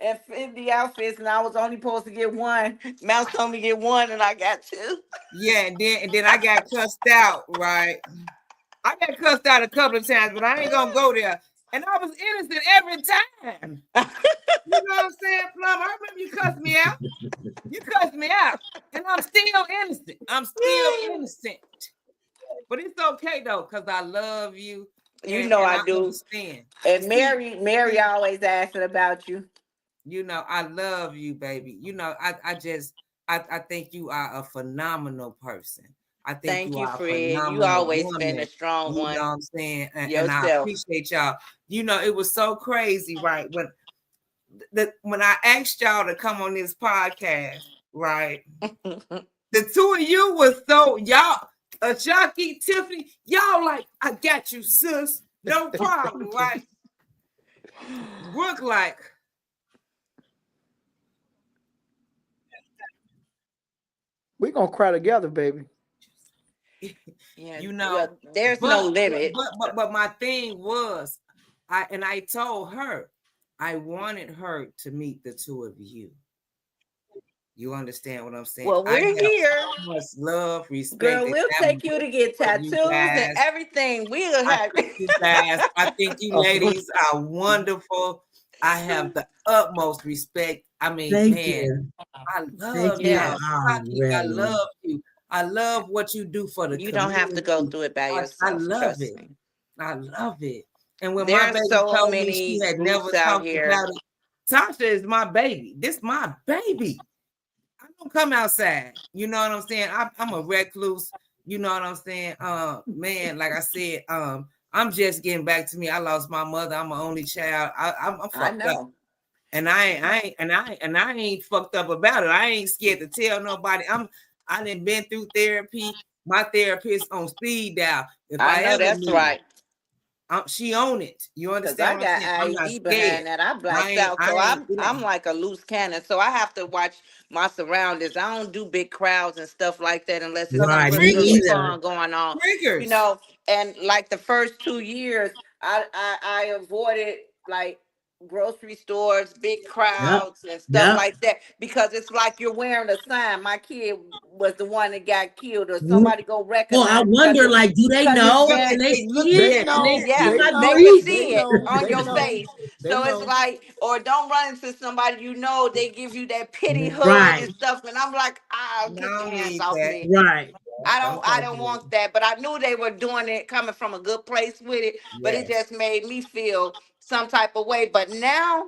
and 50 outfits, and I was only supposed to get one. Mouse told me to get one, and I got two. Yeah, and then I got cussed out, right? I got cussed out a couple of times, but I ain't gonna go there. And I was innocent every time. You know what I'm saying, Plum? I remember you cussed me out. You cussed me out. And I'm still innocent. I'm still innocent. But it's okay though, because I love you. You know And I I do. understand. And Mary always asking about you. You know, I love you, baby. You know, I think you are a phenomenal person. I think Thank you you, are a Fred. You phenomenal always been woman. a strong You know one what I'm saying? And I yourself. appreciate y'all. You know, it was so crazy, right? When I asked y'all to come on this podcast, right? The two of you was so y'all, Ashake, Tiffany, y'all like, I got you, sis. No problem, right? Brooke like, We're gonna cry together, baby. Yeah, you know, well, there's no limit. But my thing was, I told her, I wanted her to meet the two of you. You understand what I'm saying? Well, I we're have here. so much love, respect, Girl, and we'll take you to get for you tattoos and guys. everything. We'll I have think you guys, I think you ladies are wonderful. I have the utmost respect. I mean, Thank man, you. I love Thank you. you. Yes. I love you. I love what you do for the You don't have to go community. through it by I yourself. love Trust it. me. I love it. And when my There's baby so told me she many had never groups out talked here. about it, Tasha is my baby. This my baby. I don't come outside. You know what I'm saying? I'm a recluse. You know what I'm saying? Man, like I said, I'm just getting back to me. I lost my mother. I'm my only child. I'm fucked up. And I ain't fucked up about it. I ain't scared to tell nobody. I done been through therapy. My therapist on speed dial. If I I know ever that's need right. she own it. You Because understand I what I'm got saying? I'm not IED scared. behind that. I blacked out. So I'm like a loose cannon. So I have to watch my surroundings. I don't do big crowds and stuff like that unless it's Right, something me really, really either. fun going on. Triggers. You know, and like the first 2 years, I avoided like grocery stores, big crowds and stuff Yep. like that because it's like you're wearing a sign. My kid was the one that got killed, or somebody go Well, I recognize wonder, like, do they know? Can they see it? They Can they know. see yeah, if They I they know. can breathe? They see it know. on They your know. face. They So it's know. like, or don't run into somebody you know, they give you that pity hug Right, and stuff. And I'm like, get your No hands need off that. me. right. I don't want that. But I knew they were doing it coming from a good place with it. But it Yes. just made me feel some type of way. But now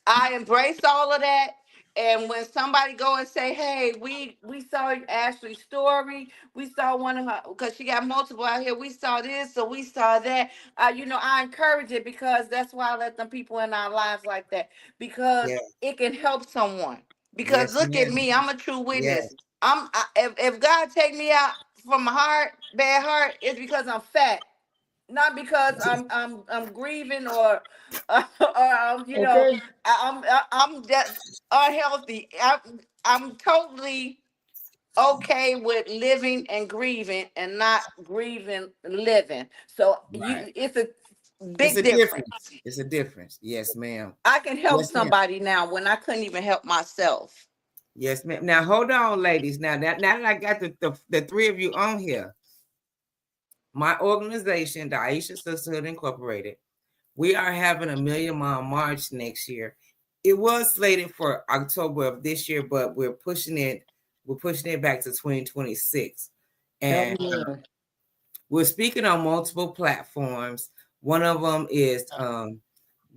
I embrace all of that. And when somebody go and say, "Hey, we saw Ashley's story. We saw one of her because she got multiple out here. We saw this, so we saw that." I encourage it because that's why I let them people in our lives like that because Yeah. it can help someone. Because Yes, look at ma'am. me, I'm a true witness. Yes. If God take me out from a bad heart, it's because I'm fat, not because I'm grieving or Okay. I'm just unhealthy. I'm totally okay with living and grieving and not grieving living. So Right. it's a It's big a difference. difference. It's a difference. Yes, ma'am. I can help Yes, ma'am. somebody now when I couldn't even help myself. Yes, ma'am. Now hold on, ladies. Now that I got the three of you on here, my organization, the Aisha Sisterhood Incorporated, we are having a Million Mile March next year. It was slated for October of this year, but we're pushing it. We're pushing it back to 2026, and we're speaking on multiple platforms. One of them is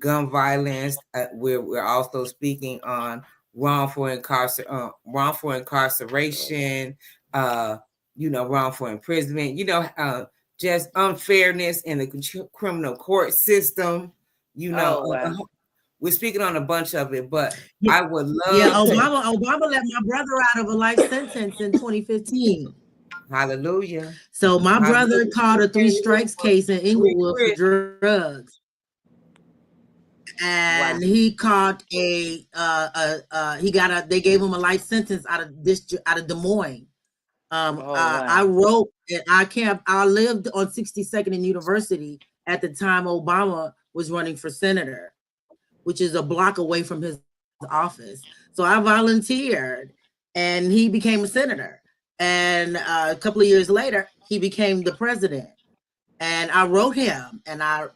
gun violence. We're also speaking on wrongful incarceration. Wrongful imprisonment. Just unfairness in the criminal court system. Wow. We're speaking on a bunch of it, but I would love. Yeah, Obama let my brother out of a life sentence in 2015. Hallelujah. So my brother caught a 3 strikes case in Inglewood for drugs. And he caught they gave him a life sentence out of Des Moines. I wrote and I lived on 62nd and University at the time Obama was running for senator, which is a block away from his office. So I volunteered and he became a senator. And a couple of years later, he became the president. And I wrote him and I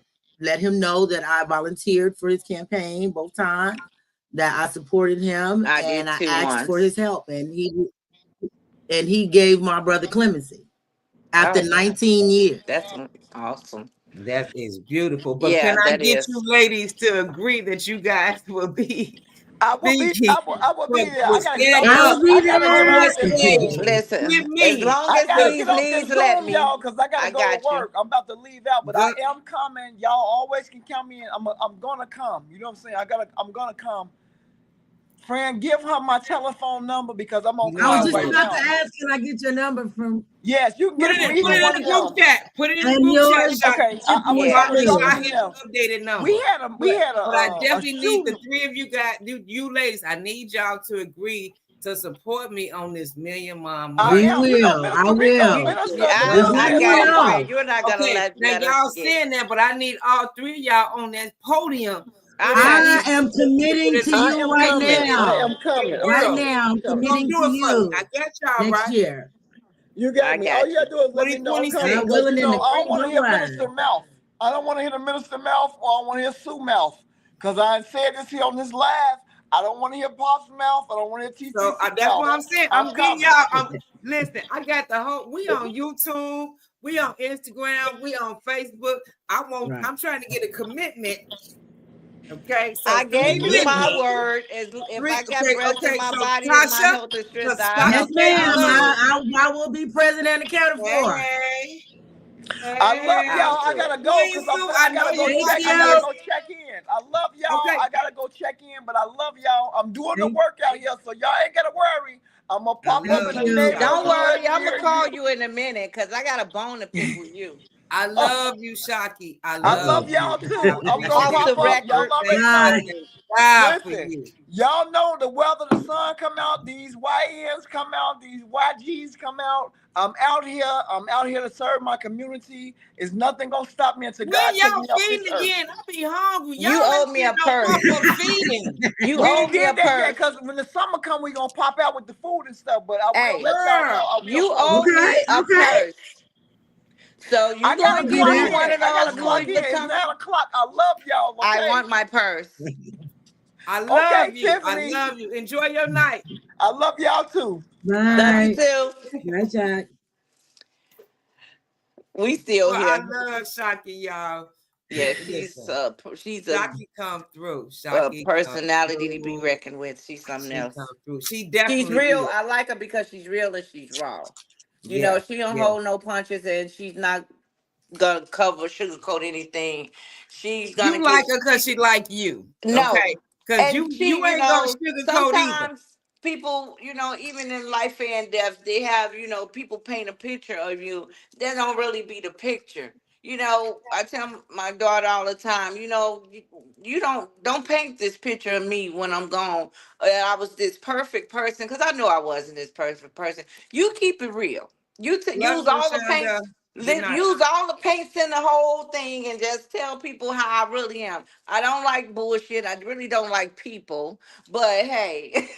let him know that I volunteered for his campaign both times, that I supported him, and I asked for his help. And he gave my brother clemency after 19 years. That's awesome. That is beautiful. But can I get you ladies to agree that you guys will be? I will be there. I gotta get Listen, with me. as long as these leads let me, y'all, because I gotta go to work. I'm about to leave out, but I am coming. Y'all always can count me in. I'm gonna come. You know what I'm saying? I'm gonna come. Friend, give her my telephone number because I'm on. I was just about to ask, can I get your number from? Yes, you can get it. Put it in the group chat. Put it in the group chat. Okay, I hit the updated number. We had a. But I definitely need the three of you guys, you ladies. I need y'all to agree to support me on this Million Mile March. I will. You're not gonna let y'all saying that, but I need all three of y'all on that podium. I am committing to you right now. I am coming. Right now, I'm committing to you. I got y'all next year. You got me. All you gotta do is let me know. I'm coming. I don't want to hear Minister Mouth. I don't want to hear the Minister Mouth, or I want to hear Sue Mouth. Because I said this here on this live. I don't want to hear Pop's mouth. I don't want to hear TT's So that's what I'm saying. I'm getting y'all. Listen, I got the whole. We on YouTube. We on Instagram. We on Facebook. I'm trying to get a commitment. Okay, so I gave you my word. If I got breath in my body, and my health is strength. Yes, ma'am. I will be present and accounted for. I love y'all. I gotta go because I gotta go check in. I love y'all. I gotta go check in, but I love y'all. I'm doing the work out here, so y'all ain't gotta worry. I'm gonna pop up in the next. Don't worry, I'm gonna call you in a minute because I got a bone to pick with you. I love you, Shaki. I love y'all too. I'm gonna pop up. Y'all listen, y'all know the weather, the sun come out, these YNs come out, these YGs come out. I'm out here. I'm out here to serve my community. Is nothing gonna stop me until God takes me off this earth. Again, I be hungry. You owe me a purse. You owe me a purse. Because when the summer come, we gonna pop out with the food and stuff. But I will let y'all know. You owe me a purse. So you gonna give me one of those Louis Vuitton? It's 9 o'clock. I love y'all. Okay? I want my purse. I love you. Tiffany. I love you. Enjoy your night. I love y'all too. Bye. Love you too. Bye, Jack. We still here. I love Shaki, y'all. Yeah, she's a Shaki come through. Shaki personality to be reckoned with. She's something else. She definitely. She's real. I like her because she's real and she's raw. You know, she don't hold no punches, and she's not gonna sugarcoat anything. She's gonna. You like her because she like you. No, okay? Because you ain't gonna sugarcoat either. People, even in life and death, they have, people paint a picture of you. That don't really be the picture. You know, I tell my daughter all the time, you know, you don't paint this picture of me when I'm gone. I was this perfect person, because I know I wasn't this perfect person. You keep it real. You Love use you, all the paint. Shonda. Good night. Use all the paints in the whole thing and just tell people how I really am. I don't like bullshit. I really don't like people. But hey,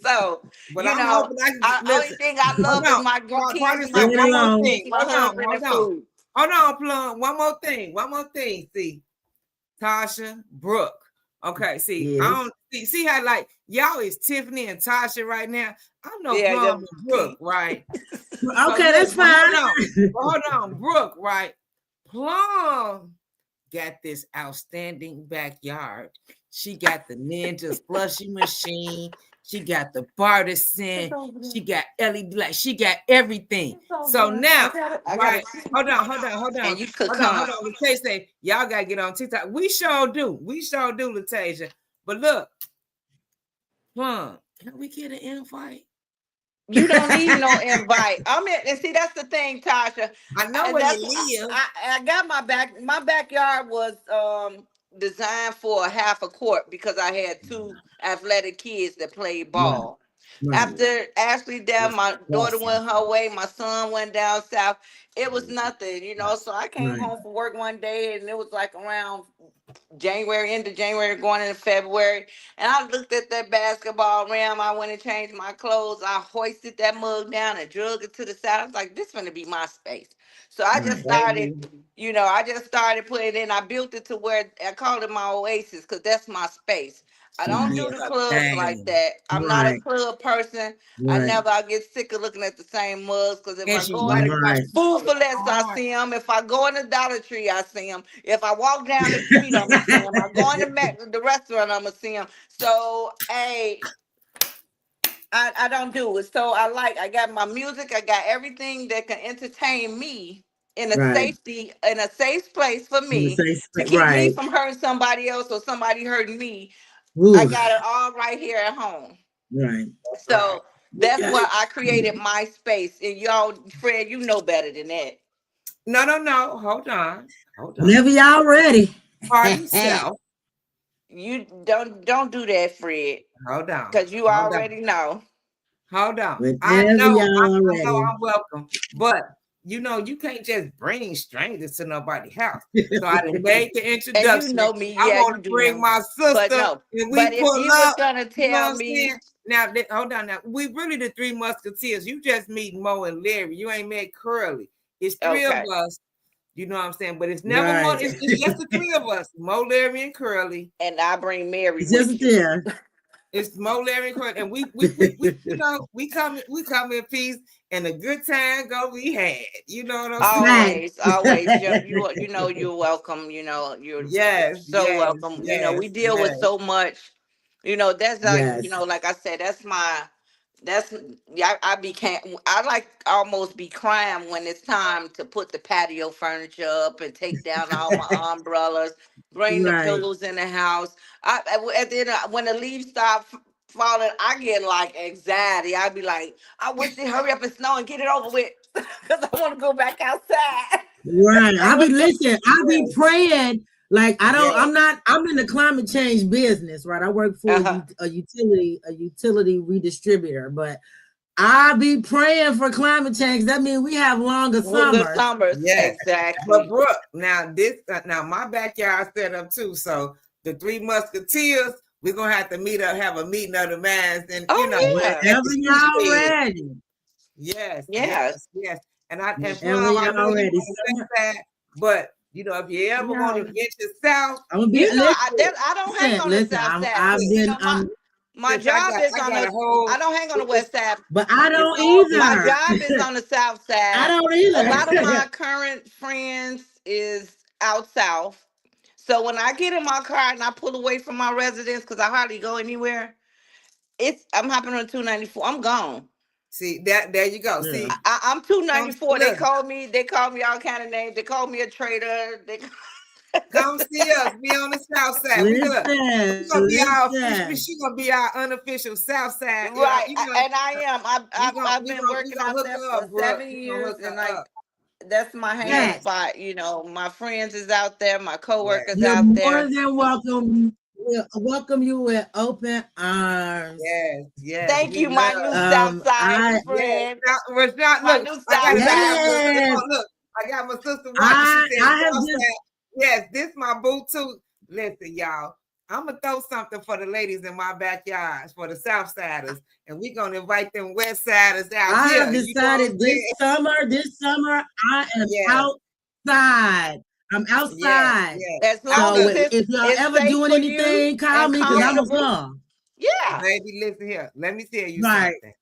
so But you I'm know, hoping I can only listen. thing I Hold love is on. my Pardon, kids, my say one more grandkids, thing. my husband, and food. Hold on, Plum. One more thing. See, Tasha, Brooke. Okay, see, I don't see how like y'all is Tiffany and Tasha right now. I know Yeah, Plum and Brooke, right? Okay, that's fine. Hold on, Brooke, right? Plum got this outstanding backyard. She got the Ninja slushy machine. She got the partisan. She got LED light. She got everything. So now, right? Hold on. And you could come. Latasia say, y'all gotta get on TikTok. We sure do, Latasia. But look, Plum, can we get an invite? You don't need no invite. And see, that's the thing, Tasha. I know where you live. I got my backyard was designed for a half a court because I had two athletic kids that played ball. Right. After Ashley died, my daughter went her way, my son went down south. It was nothing, you know. So I came home from work one day and it was like around January, into January, going into February. And I looked at that basketball rim. I went and changed my clothes. I hoisted that mug down and drug it to the side. I was like, this is going to be my space. So I just started, you know, putting it in. I built it to where I called it my oasis because that's my space. I don't do the clubs like that. I'm not a club person. I get sick of looking at the same mugs because if I go in Food for Less, I see them. If I go in the Dollar Tree, I see them. If I walk down the street, I'm going to see them. I go in the restaurant, I'm going to see them. So, hey, I don't do it. So I got my music. I got everything that can entertain me in a safe place for me to keep me from hurting somebody else or somebody hurting me. Ooh. I got it all right here at home. Right. So that's why I created my space. And y'all, Fred, you know better than that. No. Hold on. Whenever y'all ready. Pardon yourself. You don't do that, Fred. Hold on. Because you already know. Hold on. Whenever I know ready. I'm welcome. But you know, you can't just bring strangers to nobody's house. So I done made the introduction. And you know me, I yeah, want to bring my sister. But no, and we but if pull you up, was gonna tell me. Now, hold on. Now, we really the Three Musketeers. You just meet Mo and Larry. You ain't met Curly. It's three of us. You know what I'm saying? But it's never Mo. It's just the three of us. Mo, Larry, and Curly. And I bring Mary with just you. There. It's Mo, Larry, and Curly. And we you know, we come in peace and a good time go be had. You know what I'm saying? Always. You know you're welcome. You know, you're so welcome. You know, we deal with so much. You know, that's like, you know, like I said, I like almost be crying when it's time to put the patio furniture up and take down all my umbrellas, bring the pillows in the house. At the end when the leaves stop falling, I get like anxiety. I'd be like, I wish they hurry up and snow and get it over with because I want to go back outside. Right. I be praying. Like I'm in the climate change business, right? I work for a utility redistributor, but I be praying for climate change. That means we have longer summers. Exactly. But Brooke, now my backyard set up too. So the Three Musketeers, we're gonna have to have a meeting of the minds, and whenever y'all ready. Yes. And but you know, if you ever want to venture south, I don't hang on the south side. My job is on I don't hang on the west side. But I don't either. My job is on the south side. I don't either. A lot of my current friends is out south. So when I get in my car and I pull away from my residence because I hardly go anywhere, I'm hopping on 294. I'm gone. See that? There you go. See, I'm 294. They call me all kind of names. They call me a traitor. Come see us. We on the south side. She's gonna be our unofficial south side. Right. And I am. I've been working out there for 7 years, and like that's my hang Yes. spot. You know, my friends is out there, my coworkers You're out more there. than welcome. We'll welcome you with open arms. Yes, Thank we you, my love. new Southside I friend. Rashad, My look, new I got Southside yes, friend. look, I got my sister watching. She said, I have just yes, this my boo too. Listen, y'all, I'm gonna throw something for the ladies in my backyard for the Southsiders, and we're gonna invite them West Siders out I here. have You know what I'm decided this summer I am saying? outside. I'm Yes, outside. yes. As I long So as look, if y'all it's ever safe doing for you anything, call and me because I'm gonna comfortable. come. Yeah. baby, listen here. Let me tell you Right. something.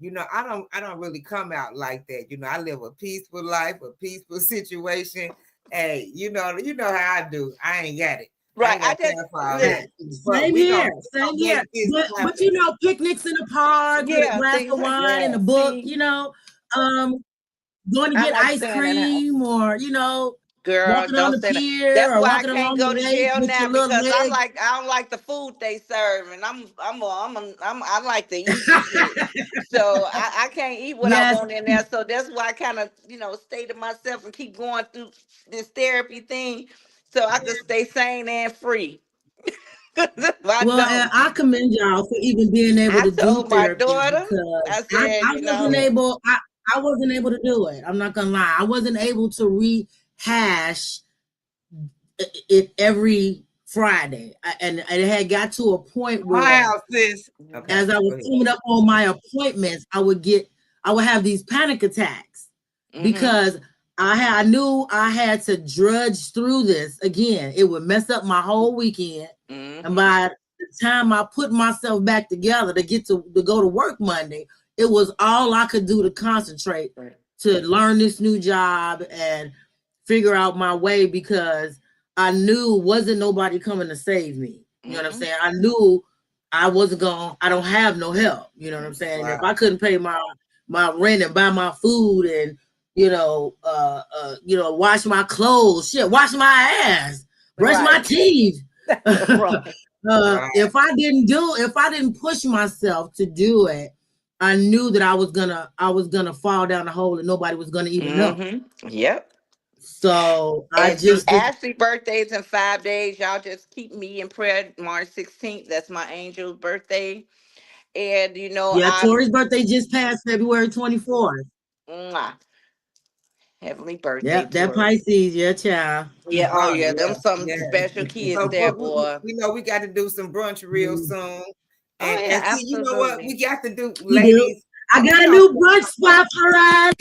You know, I don't really come out like that. You know, I live a peaceful life, a peaceful situation. Hey, you know how I do. I ain't got it. I Right. ain't I got just time for all that. listen. But Same we here, gonna same here. make this But happen. you know, picnics in the park with a Yeah, glass things of like wine and a Yeah, book, see, you know, going to I get like ice staying in the house. cream or, you know, Girl, walking on don't the say that. pier That's or why I walking can't along go the to lake jail with now your little because legs. I don't like the food they serve, and I like to eat and shit. So I can't eat what I Yes. want in there. So that's why I kind of stay to myself and keep going through this therapy thing, so I could stay sane and free. I Well, don't. I commend y'all for even being able I to do told my therapy daughter, because I said, I wasn't able. I wasn't able to do it. I'm not gonna lie. I wasn't able to rehash it every Friday, and it had got to a point my where, house, sis. Okay, as I was go ahead. coming up on my appointments, I would have these panic attacks because I knew I had to drudge through this again. It would mess up my whole weekend, and by the time I put myself back together to get to go to work Monday, it was all I could do to concentrate to learn this new job and figure out my way because I knew wasn't nobody coming to save me. You know what I'm saying? I knew I don't have no help. You know what I'm saying? Wow. If I couldn't pay my rent and buy my food and wash my clothes, wash my ass, brush my teeth. If I didn't push myself to do it, I knew that I was gonna fall down the hole and nobody was gonna even know. Yep. So I And see, just Ashley's birthday's in 5 days. Y'all just keep me in prayer. March 16th. That's my angel's birthday. And Tori's birthday just passed February 24th. mwah, heavenly birthday, Yep, that Tori. Pisces, child. Yeah, oh Oh yeah, them some yeah. special kids So, there, but boy. we know we got to do some brunch real soon. Oh yeah, And see, you know what? absolutely. We got to do, We do. ladies. I got a new brunch spot for us.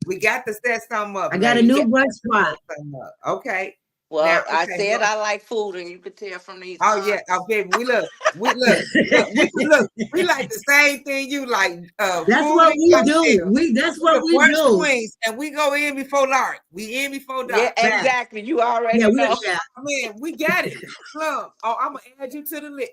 We got to set something up, I got a ladies. new brunch spot. Okay. Well, I Okay. said I like food, and you could tell from these. Oh yeah, okay. We like the same thing you like. That's Food what and we do. cocktails. That's We what the we brunch do. queens, and we go in before dark. We in before Yeah, dark. exactly. You already know. Man, we got it. Look, I'm gonna add you to the list.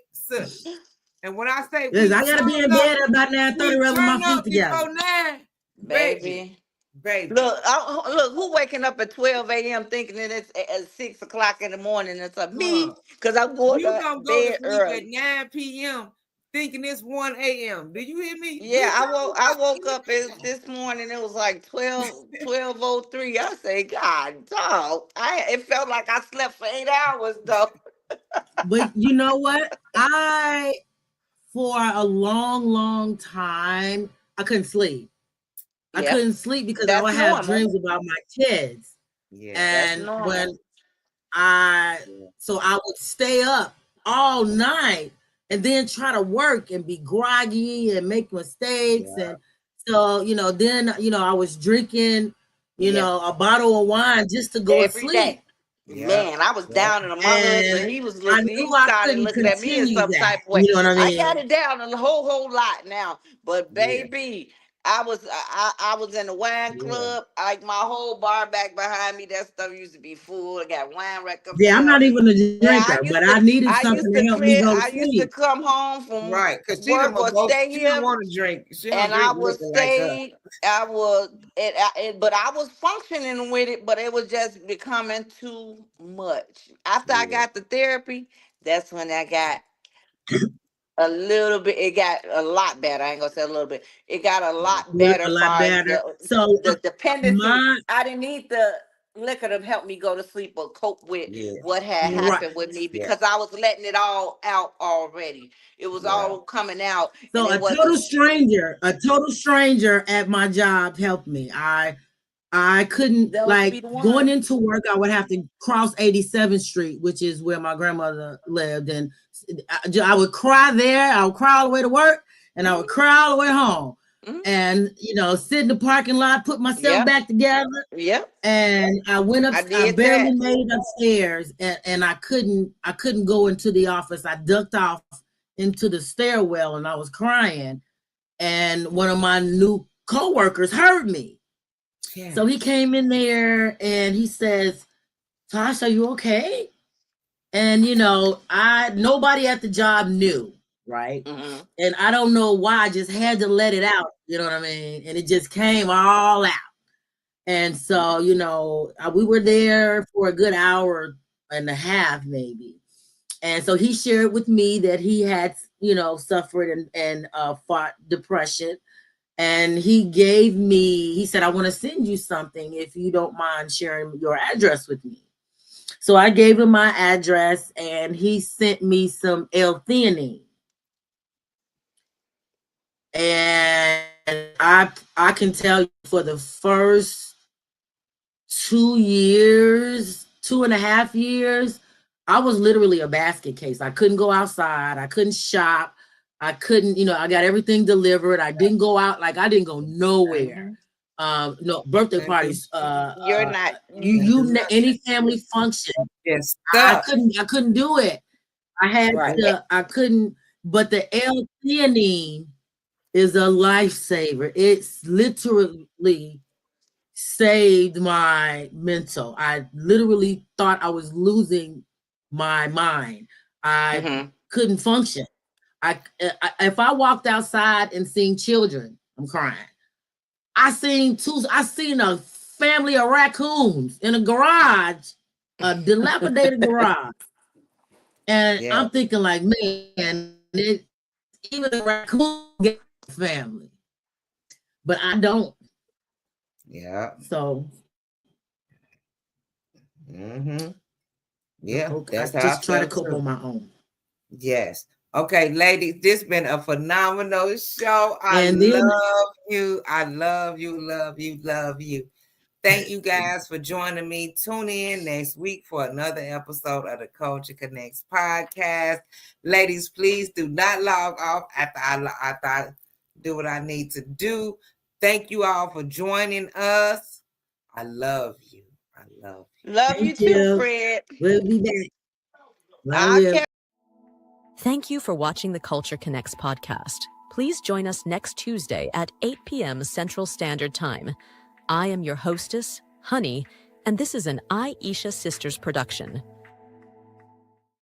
And when I say Yes, I we gotta be turn in up, bed at about 9:30, we rubbing my turn feet up together. before 9, baby. Look, look, who waking up at 12 a.m. thinking that it's at 6 o'clock in the morning? It's like me, because I'm going You to gonna go to bed sleep at early. 9 p.m. thinking it's 1 a.m. Do you hear me? Yeah, I woke up this morning. It was like 12:03. I say, God, dog. It felt like I slept for 8 hours though. But you know what? For a long, long time, I couldn't sleep. I couldn't sleep because I That's would have normal. dreams about my kids. Yeah, that's And normal. so I would stay up all night and then try to work and be groggy and make mistakes. And so, then, I was drinking, a bottle of wine just to go to Every sleep. day. Man, I was down and my And husband, he was I looking, knew he I started couldn't looking at me in continue some that. type of way. You know what I I mean? got it down a whole lot now. But baby, I was in the wine club, like my whole bar back behind me, that stuff used to be full. I got wine right up Yeah, I'm there. not even a Yeah, drinker, but I needed something to help me go to I used to sleep. come home from right. Because she work or stay she don't here, want to drink. She don't and I drink was liquor like us. stayed. But I was functioning with it, but it was just becoming too much. After I got the therapy, that's when I got a little bit. It got a lot better. I ain't gonna say a little bit. It got a lot better A as lot far as better. So the dependency. my I didn't need the liquor to help me go to sleep or cope with Yeah. what had right. happened with me Yeah. because I was letting it all out already. It was Yeah. all coming out, and So it wasn't. a total stranger at my job helped me. I couldn't, Those be like, the going ones. into work, I would have to cross 87th Street, which is where my grandmother lived. And I would cry there. I would cry all the way to work, and I would cry all the way home. Mm-hmm. And, sit in the parking lot, put myself Yep. back together. Yep. And I went up, I I did barely that. made it upstairs, and I couldn't go into the office. I ducked off into the stairwell, and I was crying. And one of my new coworkers heard me. Yeah. So he came in there and he says, "Tasha, are you okay?" And nobody at the job knew, right? Mm-hmm. And I don't know why, I just had to let it out, you know what I mean? And it just came all out. And so, we were there for a good hour and a half, maybe. And so he shared with me that he had, suffered and fought depression. And he said, "I want to send you something if you don't mind sharing your address with me." So I gave him my address, and he sent me some L-theanine. And I can tell you, for the first 2.5 years, I was literally a basket case. I couldn't go outside. I couldn't shop. I couldn't, I got everything delivered. I didn't go out. Like, I didn't go nowhere. No birthday parties. You're not. Any family function. Yes. I couldn't do it. I had Right. I couldn't. But the L-theanine is a lifesaver. It's literally saved my mental. I literally thought I was losing my mind. I couldn't function. If I walked outside and seen children, I'm crying. I seen a family of raccoons in a garage, a dilapidated garage. And I'm thinking, like, man, even a raccoon get a family. But I don't. Yeah. So yeah, that's I how just try to cope on my own. Yes. Okay, ladies, this has been a phenomenal show. I love you. I love you, love you, love you. Thank you guys for joining me. Tune in next week for another episode of the Culture Connects podcast. Ladies, please do not log off after I do what I need to do. Thank you all for joining us. I love you. I love you. Love you too, Fred. We'll be back. Thank you for watching the Culture Connects podcast. Please join us next Tuesday at 8 p.m. Central Standard Time. I am your hostess, Honey, and this is an Aisha Sisters production.